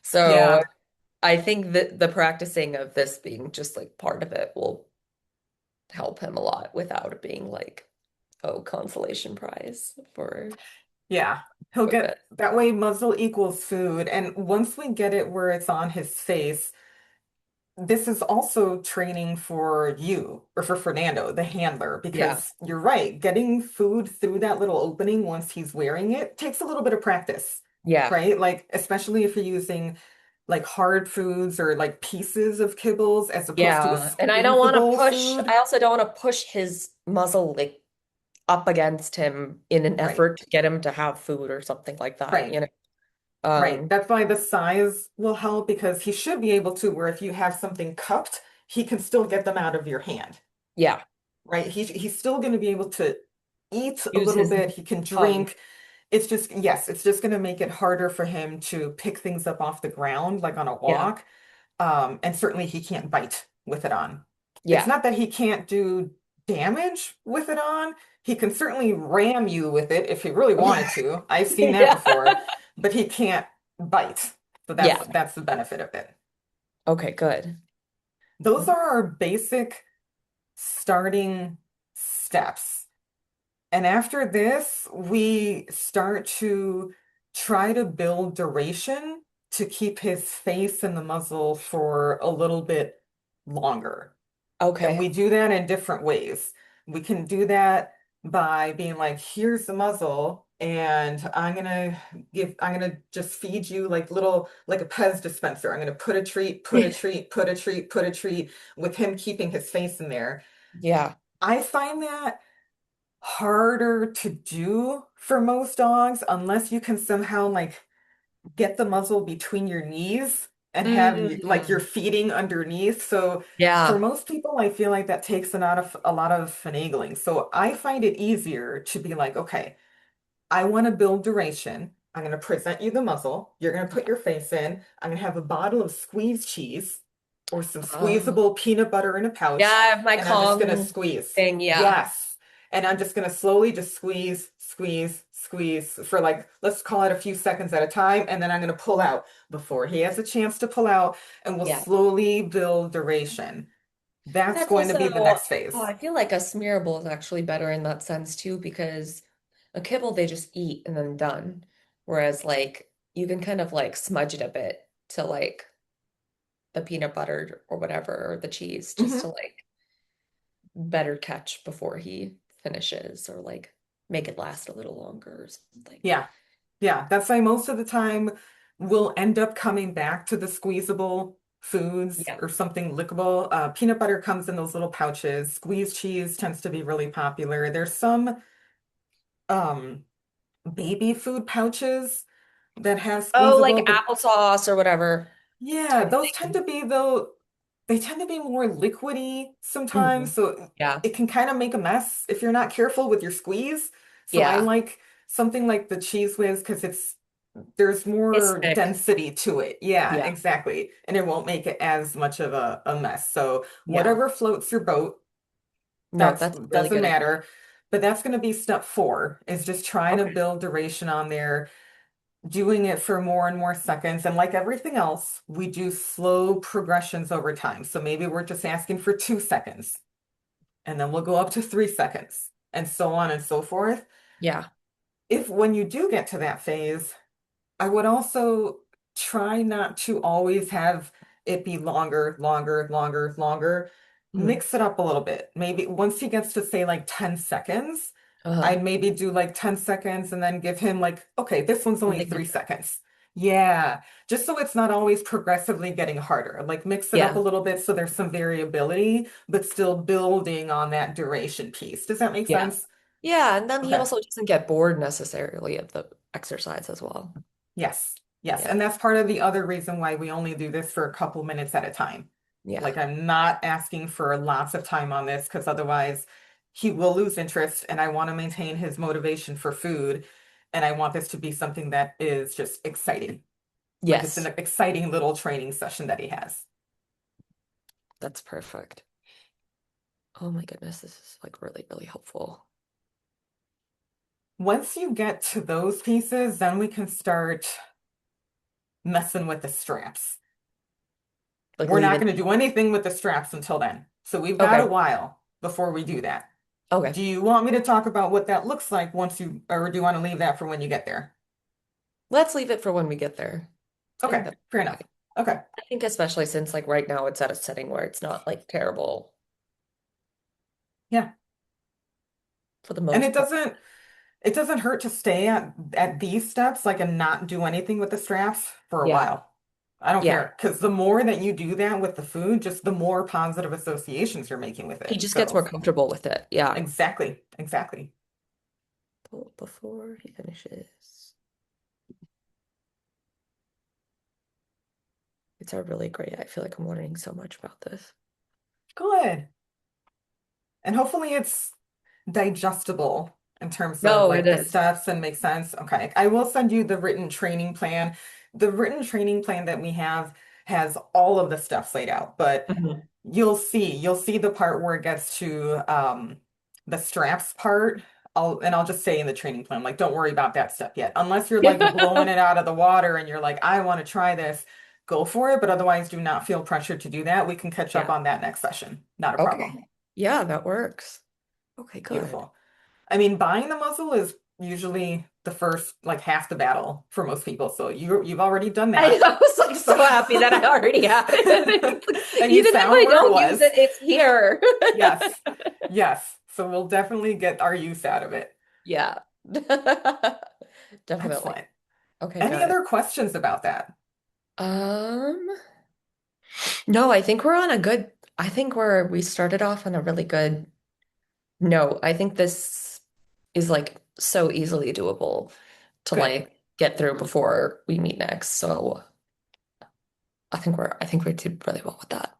So Yeah. I think that the practicing of this being just like part of it will help him a lot without it being like, oh, consolation prize Yeah. He'll for this. get that way muzzle equals food. And once we get it where it's on his face, this is also training for you or for Fernando, the handler, Yeah. because you're right. Getting food through that little opening once he's wearing it takes a little bit of practice, Yeah. right? Like, especially if you're using like hard foods or like pieces of kibbles as opposed to a Yeah. And I don't want to squeezable push, food. I also don't want to push his muzzle like up against him in an Right, effort to get him to have food or something like that, right, you know? right. Um, That's why the size will help because he should be able to, where if you have something cupped, he can still get them out of your hand. yeah. Right? He's still going to be able to eat a Use little his bit. He can tongue. drink. It's just, yes, it's just going to make it harder for him to pick things up off the ground, like on a Yeah. walk. And certainly he can't bite with it on. It's Yeah. not that he can't do damage with it on. He can certainly ram you with it if he really wanted to. I've seen that Yeah. before, but he can't bite. So Yeah. that's the benefit of it. Okay, good. Those are our basic starting steps. And after this, we start to try to build duration to keep his face in the muzzle for a little bit longer. And Okay. we do that in different ways. We can do that by being like, here's the muzzle, and I'm gonna just feed you like little, like a Pez dispenser. I'm gonna put a treat, put a treat, put a treat, put a treat with him keeping his face in there. Yeah. I find that harder to do for most dogs unless you can somehow like get the muzzle between your knees and have like you're Mm. feeding underneath. So for Yeah. most people, I feel like that takes a lot of finagling. So I find it easier to be like, okay, I want to build duration. I'm going to present you the muzzle. You're going to put your face in. I'm going to have a bottle of squeezed cheese or some Oh, squeezable peanut butter in a yeah, pouch. I have my And I'm just going to Kong squeeze. thing. Yeah. Yes. And I'm just going to slowly just squeeze, squeeze, squeeze for like, let's call it a few seconds at a time. And then I'm going to pull out before he has a chance to pull out. And we'll Yeah. slowly build duration. That's That's going to also, be the next oh, phase. I feel like a smearable is actually better in that sense too, because a kibble they just eat and then done. Whereas like you can kind of like smudge it a bit to like the peanut butter or whatever, or the cheese, just to Mhm. like better catch before he finishes, or like make it last a little longer or something. Yeah. Yeah, that's why most of the time we'll end up coming back to the squeezable foods Yeah. or something lickable. Peanut butter comes in those little pouches. Squeezed cheese tends to be really popular. There's some um, baby food pouches that have Oh, like squeezable, but applesauce or whatever yeah, type those tend thing. to be though they tend to be more liquidy sometimes, Mhm. so Yeah. it can kind of make a mess if you're not careful with your squeeze. So I Yeah. like something like the Cheese Whiz because there's It's more thick. density to it. Yeah, Yeah. exactly. And it won't make it as much of a mess. So Yeah. whatever floats your boat, No, that's that's really doesn't good advice. matter. But that's going to be step four, is just trying to Okay. build duration on there, doing it for more and more seconds. And like everything else, we do slow progressions over time. So maybe we're just asking for 2 seconds, and then we'll go up to 3 seconds, and so on and so forth. Yeah. If when you do get to that phase, I would also try not to always have it be longer, longer, longer, longer. Mhm. Mix it up a little bit. Maybe once he gets to say like 10 seconds, Uh-huh. I'd maybe do like 10 seconds and then give him like, okay, this one's only Something 3 seconds. Yeah, just so it's not always progressively getting harder. Like mix it up a Yeah. little bit so there's some variability, but still building on that duration piece. Does that make Yeah. sense? Yeah. And then he Okay. also doesn't get bored necessarily of the exercise as well. Yes, yes. Yeah. And that's part of the other reason why we only do this for a couple minutes at a time. Yeah. Like I'm not asking for lots of time on this because otherwise he will lose interest and I want to maintain his motivation for food. And I want this to be something that is just exciting. Like it's an Yes. exciting little training session that he has. That's perfect. Oh my goodness, this is like really, really helpful. Once you get to those pieces, then we can start messing with the straps. Like We're not leaving. going to do anything with the straps until then. So we've got a Okay. while before we do that. Okay. Do you want me to talk about what that looks like once you, or do you want to leave that for when you get there? Let's leave it for when we get there. I think Okay, that's fair okay. enough. Okay, I think especially since like right now it's at a setting where it's not like terrible yeah. for the And most part. it doesn't hurt to stay at these steps, like and not do anything with the straps for a Yeah. while. I don't Yeah. care, because the more that you do that with the food, just the more positive associations you're making with He it. just gets So more comfortable with it. Yeah. exactly, exactly. Before he finishes. It's a really great. I feel like I'm learning so much about this. Good. And hopefully it's digestible in terms of No, it like the is. steps and makes sense. Okay. I will send you the written training plan. The written training plan that we have has all of the steps laid out, but Mhm. you'll see the part where it gets to the straps part. I'll just say in the training plan, like, don't worry about that step yet. Unless you're like blowing it out of the water and you're like, I want to try this, go for it. But otherwise, do not feel pressured to do that. We can catch up Yeah. on that next session. Not a problem. Okay. Yeah, that works. Okay, good. Beautiful. I mean, buying the muzzle is usually the first like half the battle for most people. So you've already done I that. was like So so happy that I already have it. and you Even if found I where it don't use was. it, it's here. Yes. Yes. So we'll definitely get our use out of it. Yeah. Definitely. Excellent. Okay, Any good. other questions about that? Um, no, I think we're on a good, I think we started off on a really good note. I think this is like so easily doable to Good. like get through before we meet next. So I think we did really well with that.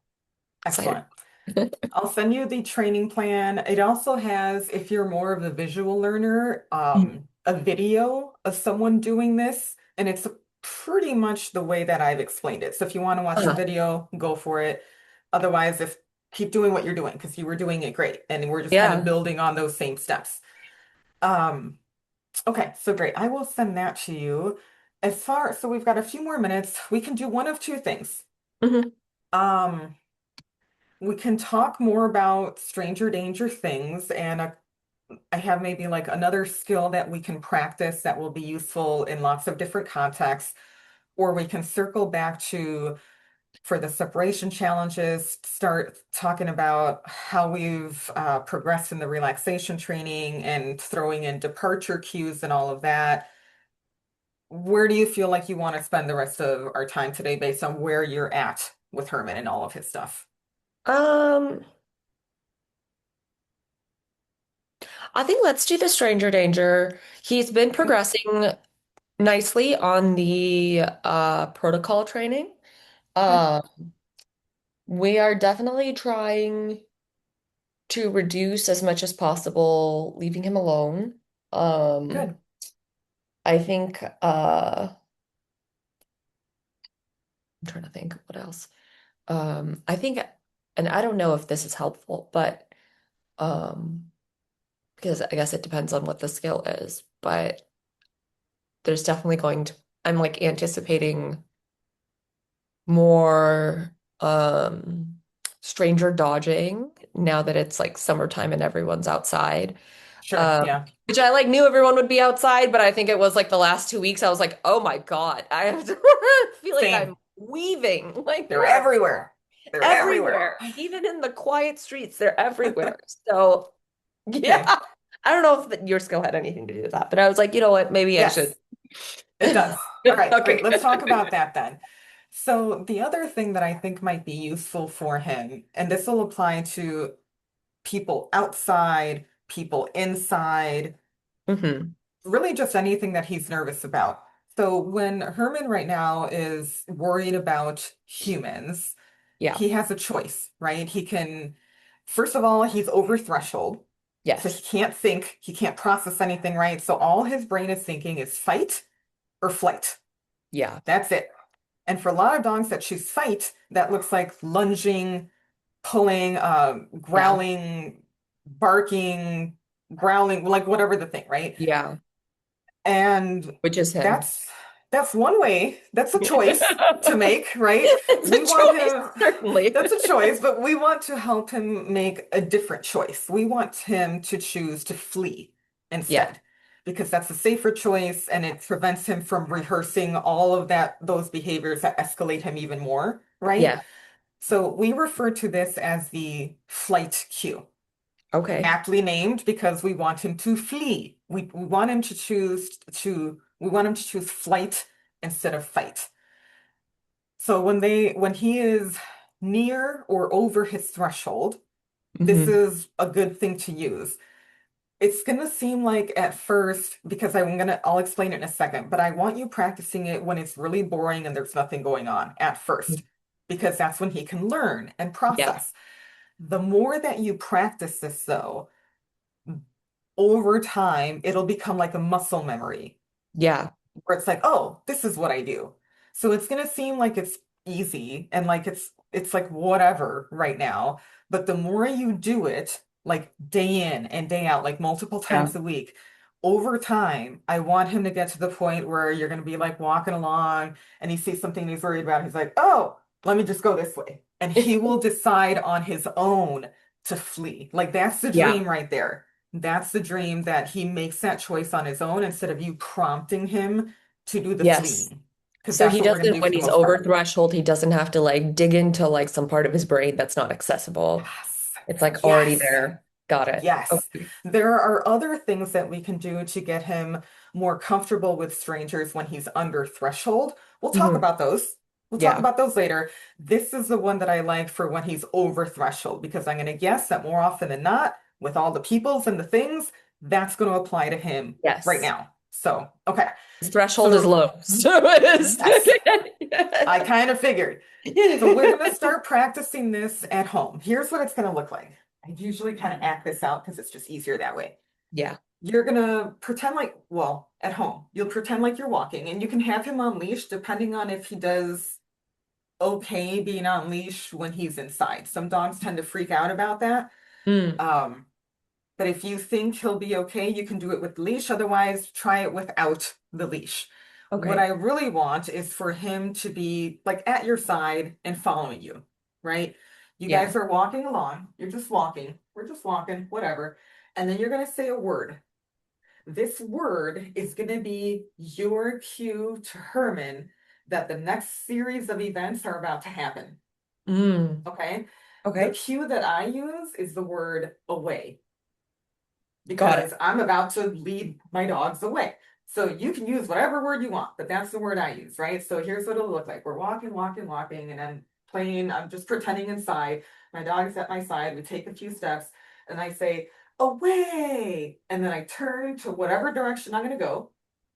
Excited. Excellent. I'll send you the training plan. It also has, if you're more of the visual learner, a video of someone doing this, and it's pretty much the way that I've explained it. So if you want to watch the Uh, video, go for it. Otherwise, if keep doing what you're doing because you were doing it great, and we're just kind of yeah. building on those same steps. Um, okay, so great. I will send that to you. So we've got a few more minutes. We can do one of two things. Hmm. Um, we can talk more about stranger danger things, and I have maybe like another skill that we can practice that will be useful in lots of different contexts, or we can circle back to for the separation challenges, start talking about how we've progressed in the relaxation training and throwing in departure cues and all of that. Where do you feel like you want to spend the rest of our time today based on where you're at with Herman and all of his stuff? Um, I think let's do the stranger danger. He's been Okay, progressing nicely on the protocol training. good, Uh, we are definitely trying to reduce as much as possible, leaving him alone. good. I think I'm trying to think what else. I think, and I don't know if this is helpful, but um, because I guess it depends on what the skill is, but there's definitely going to, I'm like anticipating more stranger dodging now that it's like summertime and everyone's outside. Sure, Um, yeah, which I like knew everyone would be outside, but I think it was like the last 2 weeks I was like, oh my God, I have to feel like I'm same. weaving. Like They're they're everywhere. They're everywhere. everywhere. Even in the quiet streets, they're everywhere. So Okay, yeah. I don't know if your skill had anything to do with that, but I was like, you know what? Maybe I should. yes. It does. All right, great. Okay, Let's talk about good. that then. So, the other thing that I think might be useful for him, and this will apply to people outside, people inside, Hmm. really just anything that he's nervous about. So, when Herman right now is worried about humans, Yeah. he has a choice, right? First of all, he's over threshold. So he Yes. can't think, he can't process anything, right? So all his brain is thinking is fight or flight. Yeah. That's it. And for a lot of dogs that choose fight, that looks like lunging, pulling, Yeah. growling, barking, growling, like whatever the thing, right? Yeah. And Which is him. that's one way. That's a choice to make, right? It's a We want choice, him, certainly. that's a choice, but we want to help him make a different choice. We want him to choose to flee Yeah. instead, because that's a safer choice and it prevents him from rehearsing all of those behaviors that escalate him even more, right? Yeah. So we refer to this as the flight cue, Okay. aptly named because we want him to flee. We want him to we want him to choose flight instead of fight. So when he is near or over his threshold, this Hmm. is a good thing to use. It's gonna seem like at first, because I'll explain it in a second, but I want you practicing it when it's really boring and there's nothing going on at first, because that's when he can learn and Yeah. process. The more that you practice this, though, over time, it'll become like a muscle memory Yeah. where it's like, oh, this is what I do. So it's gonna seem like it's easy and like it's like whatever right now. But the more you do it, like day in and day out, like multiple Yeah. times a week, over time, I want him to get to the point where you're gonna be like walking along and he sees something he's worried about. He's like, oh, let me just go this way. And he will decide on his own to flee. Like that's the Yeah. dream right there. That's the dream that he makes that choice on his own instead of you prompting him to do the Yes. fleeing. Because So that's he what we're going to doesn't, do when for the he's most over part. threshold, he doesn't have to like dig into like some part of his brain that's not accessible. Yes. It's like already Yes. there. Got it. Yes. Okay. There are other things that we can do to get him more comfortable with strangers when he's under threshold. We'll talk Hmm. about those. We'll talk Yeah. about those later. This is the one that I like for when he's over threshold because I'm going to guess that more often than not, with all the peoples and the things, that's going to apply to him right Yes. now. So, okay. His threshold is So, low. So it is. yes. I kind of figured. So we're going to start practicing this at home. Here's what it's going to look like. I usually kind of act this out because it's just easier that way. Yeah. you're gonna pretend like, well, at home, you'll pretend like you're walking and you can have him on leash depending on if he does okay being on leash when he's inside. Some dogs tend to freak out about that. Mm, Um, but if you think he'll be okay, you can do it with the leash. Otherwise, try it without the leash. What okay. I really want is for him to be like at your side and following you, right? You Yeah. guys are walking along. You're just walking. We're just walking, whatever. And then you're going to say a word. This word is going to be your cue to Herman that the next series of events are about to happen. Mm, Okay? The okay. cue that I use is the word away Got it. because I'm about to lead my dogs away. So you can use whatever word you want, but that's the word I use, right? So here's what it'll look like. We're walking, walking, walking, and I'm playing, I'm just pretending inside. My dog's at my side. We take a few steps, and I say, away. And then I turn to whatever direction I'm going to go.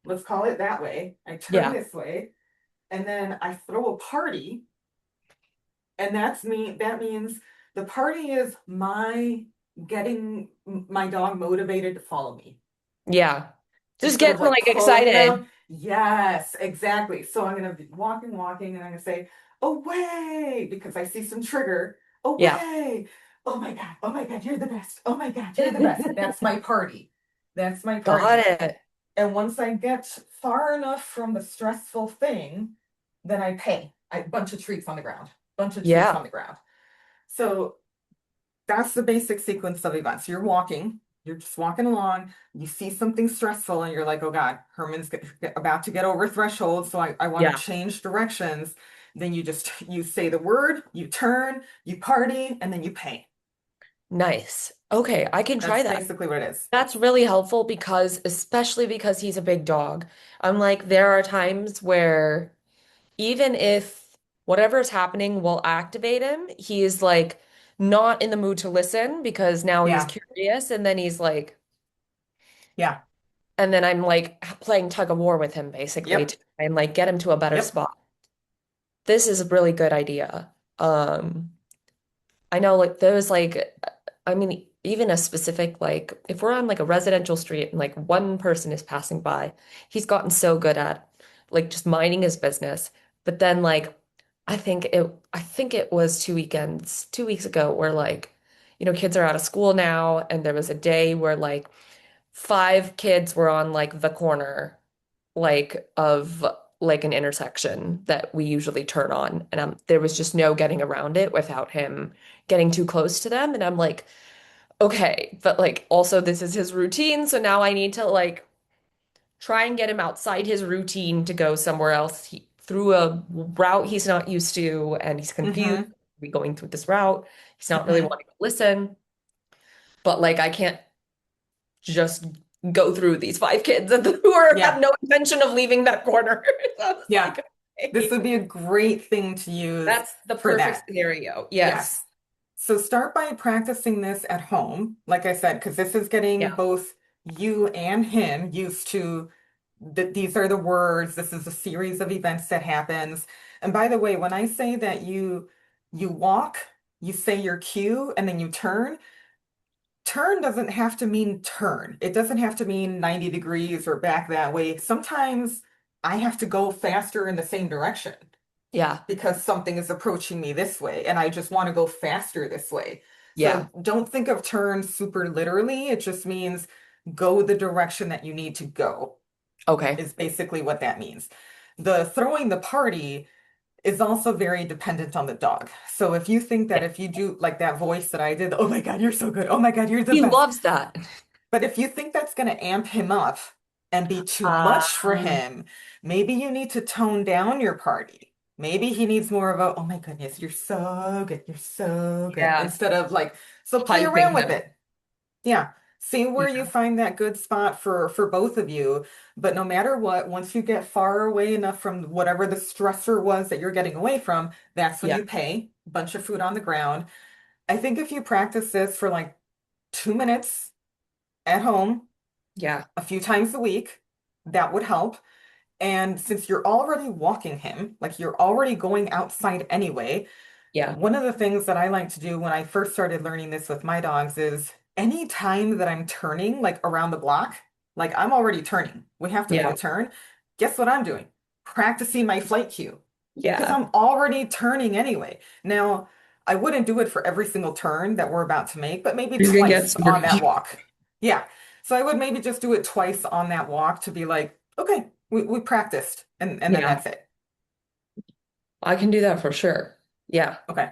Let's call it that way. I turn Yeah. this way, and then I throw a party. And that means the party is my getting my dog motivated to follow me Yeah. Just instead of getting like like pulling them. excited. Yes, exactly. So I'm gonna be walking, walking, and I'm gonna say, away, because I see some trigger. Yeah. Away. Oh my God, you're the best. Oh my God, you're the best. That's my party. That's my Got party. it. And once I get far enough from the stressful thing, then I pay. A bunch of treats on the ground. Bunch of treats Yeah. on the ground. So that's the basic sequence of events. You're just walking along, you see something stressful, and you're like, oh God, about to get over threshold, so I want to Yeah. change directions. Then you say the word, you turn, you party, and then you pay. Nice. Okay, I can try That's that. basically what it is. That's really helpful because, especially because he's a big dog, I'm like, there are times where even if whatever's happening will activate him, he is like not in the mood to listen because now he's Yeah, curious. And then he's like, yeah, and then I'm like playing tug of war with him basically yep, to try and like get him to a better yep. spot. This is a really good idea. I know like there's like I mean even a specific like if we're on like a residential street and like one person is passing by, he's gotten so good at like just minding his business. But then like I think it was 2 weekends, 2 weeks ago where like kids are out of school now and there was a day where like five kids were on like the corner like of like an intersection that we usually turn on and there was just no getting around it without him getting too close to them and I'm like okay but like also this is his routine so now I need to like try and get him outside his routine to go somewhere else through a route he's not used to and he's confused Mm-hmm. we going through this route he's not really Mm-hmm. wanting to listen but like I can't just go through these five kids and who have Yeah, no intention of leaving that corner. So I was yeah. like, This okay, would be a great thing to use that's the for perfect that. scenario. Yes. Yes. So start by practicing this at home, like I said, because this is getting Yeah. both you and him used to these are the words, this is a series of events that happens. And by the way, when I say that you walk, you say your cue and then you turn, turn doesn't have to mean turn. It doesn't have to mean 90 degrees or back that way. Sometimes I have to go faster in the same direction Yeah. because something is approaching me this way and I just want to go faster this way. Yeah. So don't think of turn super literally. It just means go the direction that you need to go, Okay. is basically what that means. The throwing the party is also very dependent on the dog. So if you think Yeah. that if you do like that voice that I did, oh my God, you're so good. Oh my God, you're the He best. loves that. But if you think that's going to amp him up and be too much for Um, him, maybe you need to tone down your party. Maybe he needs more of a, oh my goodness, you're so good. You're so good. yeah. Instead of like, so play Hyping around with him. it. Yeah. See where you Yeah. find that good spot for both of you. But no matter what, once you get far away enough from whatever the stressor was that you're getting away from, that's when Yeah. you pay. Bunch of food on the ground. I think if you practice this for like 2 minutes at home, Yeah. a few times a week, that would help. And since you're already walking him, like you're already going outside anyway, Yeah. one of the things that I like to do when I first started learning this with my dogs is any time that I'm turning, like around the block, like I'm already turning. We have to make Yeah. a turn. Guess what I'm doing? Practicing my flight cue because Yeah. I'm already turning anyway. Now, I wouldn't do it for every single turn that we're about to make, but maybe You're gonna get twice super on that confused. walk. Yeah. So I would maybe just do it twice on that walk to be like, okay, we practiced and then Yeah, that's it. I can do that for sure. Yeah, Okay.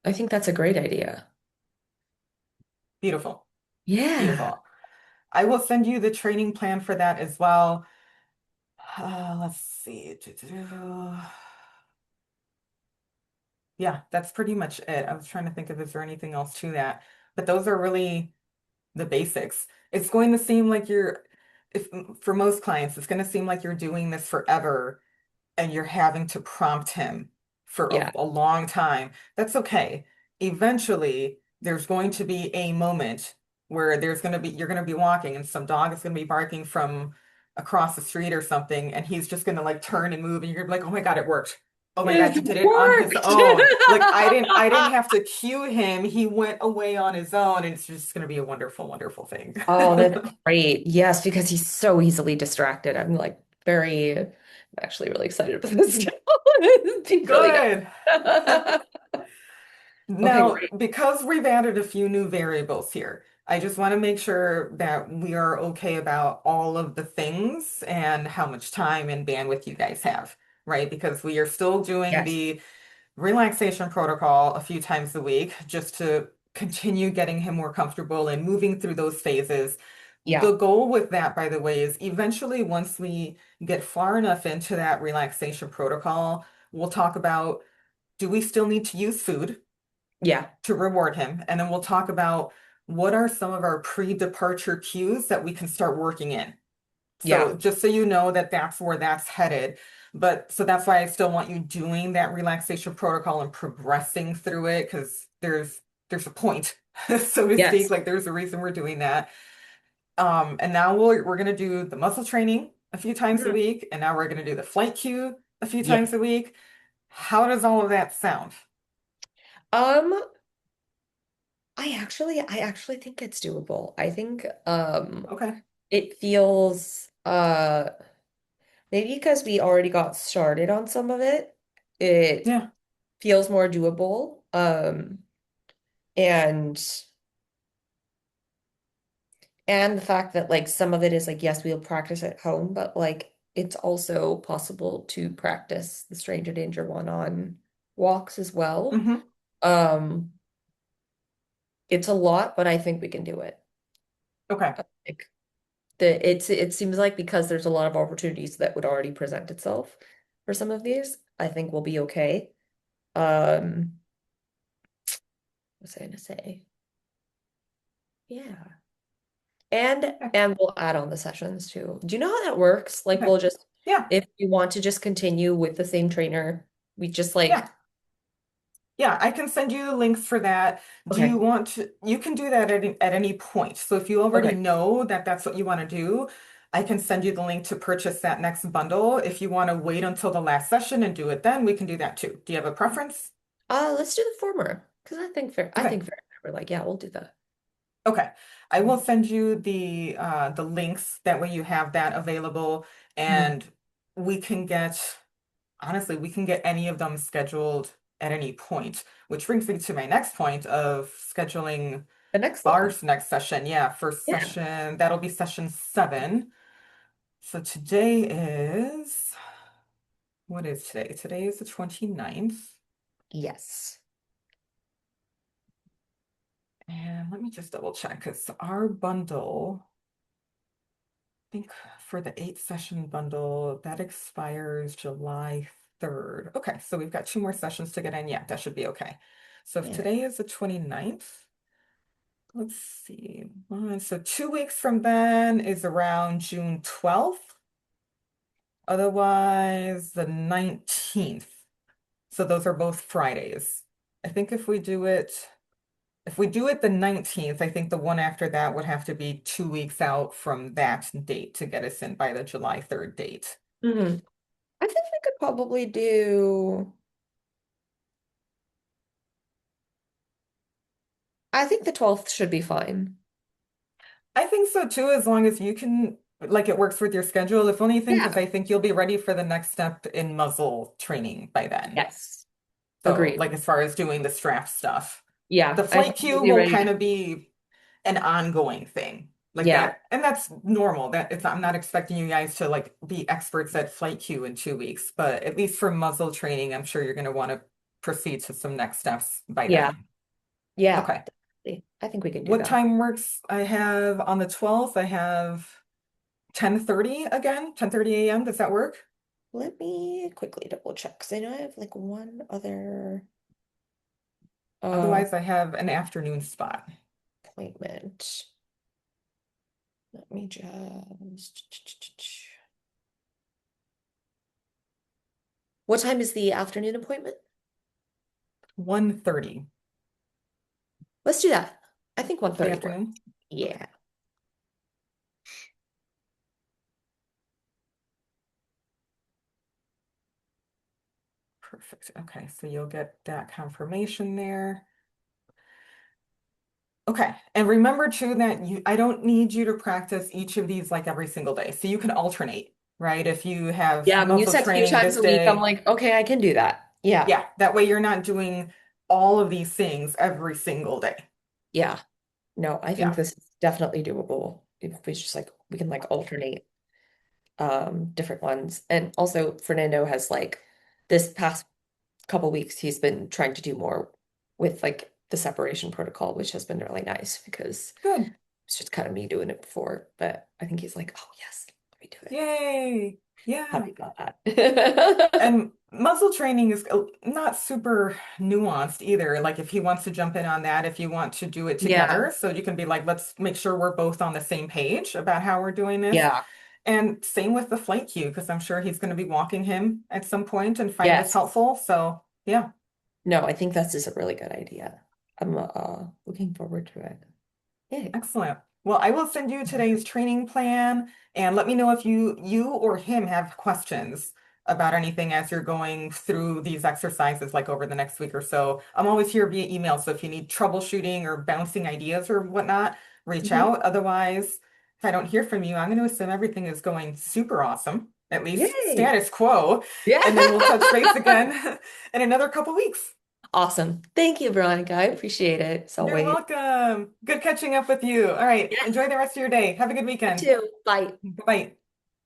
I think that's a great idea. Beautiful. Yeah. Beautiful. I will send you the training plan for that as well. Let's see. Yeah, that's pretty much it. I was trying to think if is there anything else to that, but those are really the basics. It's going to seem like if for most clients, it's going to seem like you're doing this forever and you're having to prompt him for Yeah. a long time. That's okay. Eventually, there's going to be a moment where you're going to be walking and some dog is going to be barking from across the street or something, and he's just going to like turn and move, and you're gonna be like, oh my God, it worked. Oh my God, It he did it on his worked. own. Like I didn't have to cue him. He went away on his own, and it's just going to be a wonderful, wonderful thing. Oh, that's great. Yes, because he's so easily distracted. I'm like I'm actually really excited about this now. It's been really Good. good. Okay, Now, great. because we've added a few new variables here, I just want to make sure that we are okay about all of the things and how much time and bandwidth you guys have, right? Because we are still doing Yes. the relaxation protocol a few times a week just to continue getting him more comfortable and moving through those phases. The Yeah. goal with that, by the way, is eventually once we get far enough into that relaxation protocol, we'll talk about, do we still need to use food Yeah. to reward him? And then we'll talk about what are some of our pre-departure cues that we can start working in. Yeah. So just so you know that that's where that's headed. But so that's why I still want you doing that relaxation protocol and progressing through it because there's a point, so to speak. Yes. Like there's a reason we're doing that. And now we're gonna do the muscle training a few times a Mhm. week, and now we're gonna do the flight cue a few Yeah. times a week. How does all of that sound? Um, I actually think it's doable. I think Okay. it feels maybe because we already got started on some of it, it Yeah. feels more doable. And and the fact that like some of it is like yes, we'll practice at home, but like it's also possible to practice the stranger danger one on walks as well. Hmm. Um, it's a lot, but I think we can do it. Okay. Like it seems like because there's a lot of opportunities that would already present itself for some of these, I think we'll be okay. What was I gonna say? Yeah. Okay. And we'll add on the sessions too. Do you know how that works? Like Okay. we'll just Yeah. if you want to just continue with the same trainer, we just Yeah. like Yeah, I can send you the links for that. Do you okay. want to, you can do that at any point. So if you already Okay. know that that's what you want to do, I can send you the link to purchase that next bundle. If you want to wait until the last session and do it then, we can do that too. Do you have a preference? Let's do the former because I Okay. think fair. We're like, yeah, we'll do that. Okay. I will send you the links. That way you have that available Mhm. and we can get honestly, we can get any of them scheduled at any point, which brings me to my next point of scheduling The next one. ours next session. Yeah, first Yeah. session, that'll be session 7. So today is, what is today? Today is the 29th. Yes. And let me just double check because our bundle, I think for the 8 session bundle, that expires July 3rd. Okay, so we've got 2 more sessions to get in. Yeah, that should be okay. So if Yeah. today is the 29th, let's see. So 2 weeks from then is around June 12th. Otherwise, the 19th. So those are both Fridays. I think if we do it the 19th, I think the one after that would have to be 2 weeks out from that date to get us in by the July 3rd date. Hmm. I think we could probably do I think the 12th should be fine. I think so too, as long as you can, like it works with your schedule, if anything, because Yeah. I think you'll be ready for the next step in muzzle training by then. Yes. So, Agreed. like as far as doing the strap stuff, Yeah, the I flight think we'll cue be will ready kind to. of be an ongoing thing like Yeah. that. And that's normal. That it's, I'm not expecting you guys to like be experts at flight cue in 2 weeks, but at least for muzzle training, I'm sure you're going to want to proceed to some next steps by Yeah. then. Yeah. Okay. Definitely. I think we can do What that. time works? I have on the 12th, I have 10:30 again, 10:30 a.m. Does that work? Let me quickly double check because I know I have like one other uh Otherwise, I have an afternoon spot. appointment. Let me just. What time is the afternoon appointment? 1:30 Let's do that. I think the 1:30 works. afternoon. Okay, Yeah. perfect. Okay, so you'll get that confirmation there. Okay. And remember too that I don't need you to practice each of these like every single day. So you can alternate, right? If you have Yeah, when you muscle said 2 training times this a week, I'm day, like, okay, I can do that. Yeah. yeah, that way you're not doing all of these things every single day. Yeah. No, I think Yeah. this is definitely doable. If we just like we can like alternate different ones. And also Fernando has like this past couple weeks he's been trying to do more with like the separation protocol, which has been really nice because Good. it's just kind of me doing it before. But I think he's like, oh yes, let me do it. Yay. Yeah. Happy about that. And muscle training is not super nuanced either. Like if he wants to jump in on that, if you want to do it Yeah. together, so you can be like, let's make sure we're both on the same page about how we're doing this. Yeah. And same with the flight cue, because I'm sure he's going to be walking him at some point and find this Yes. helpful. So yeah, No, I think that's just a really good idea. I'm looking forward to it. Yay. excellent. Well, I will send you today's training plan and let me know if you or him have questions about anything as you're going through these exercises like over the next week or so. I'm always here via email, so if you need troubleshooting or bouncing ideas or whatnot, reach Mhm. out. Otherwise, if I don't hear from you, I'm going to assume everything is going super awesome, at least Yay. status quo, Yeah. and then we'll touch base again in another couple weeks. Awesome. Thank you, Veronica. I appreciate it as You're always. welcome. Good catching up with you. All right. Yes, Enjoy the rest of your day. Have a good you weekend. too. Bye. Bye-bye.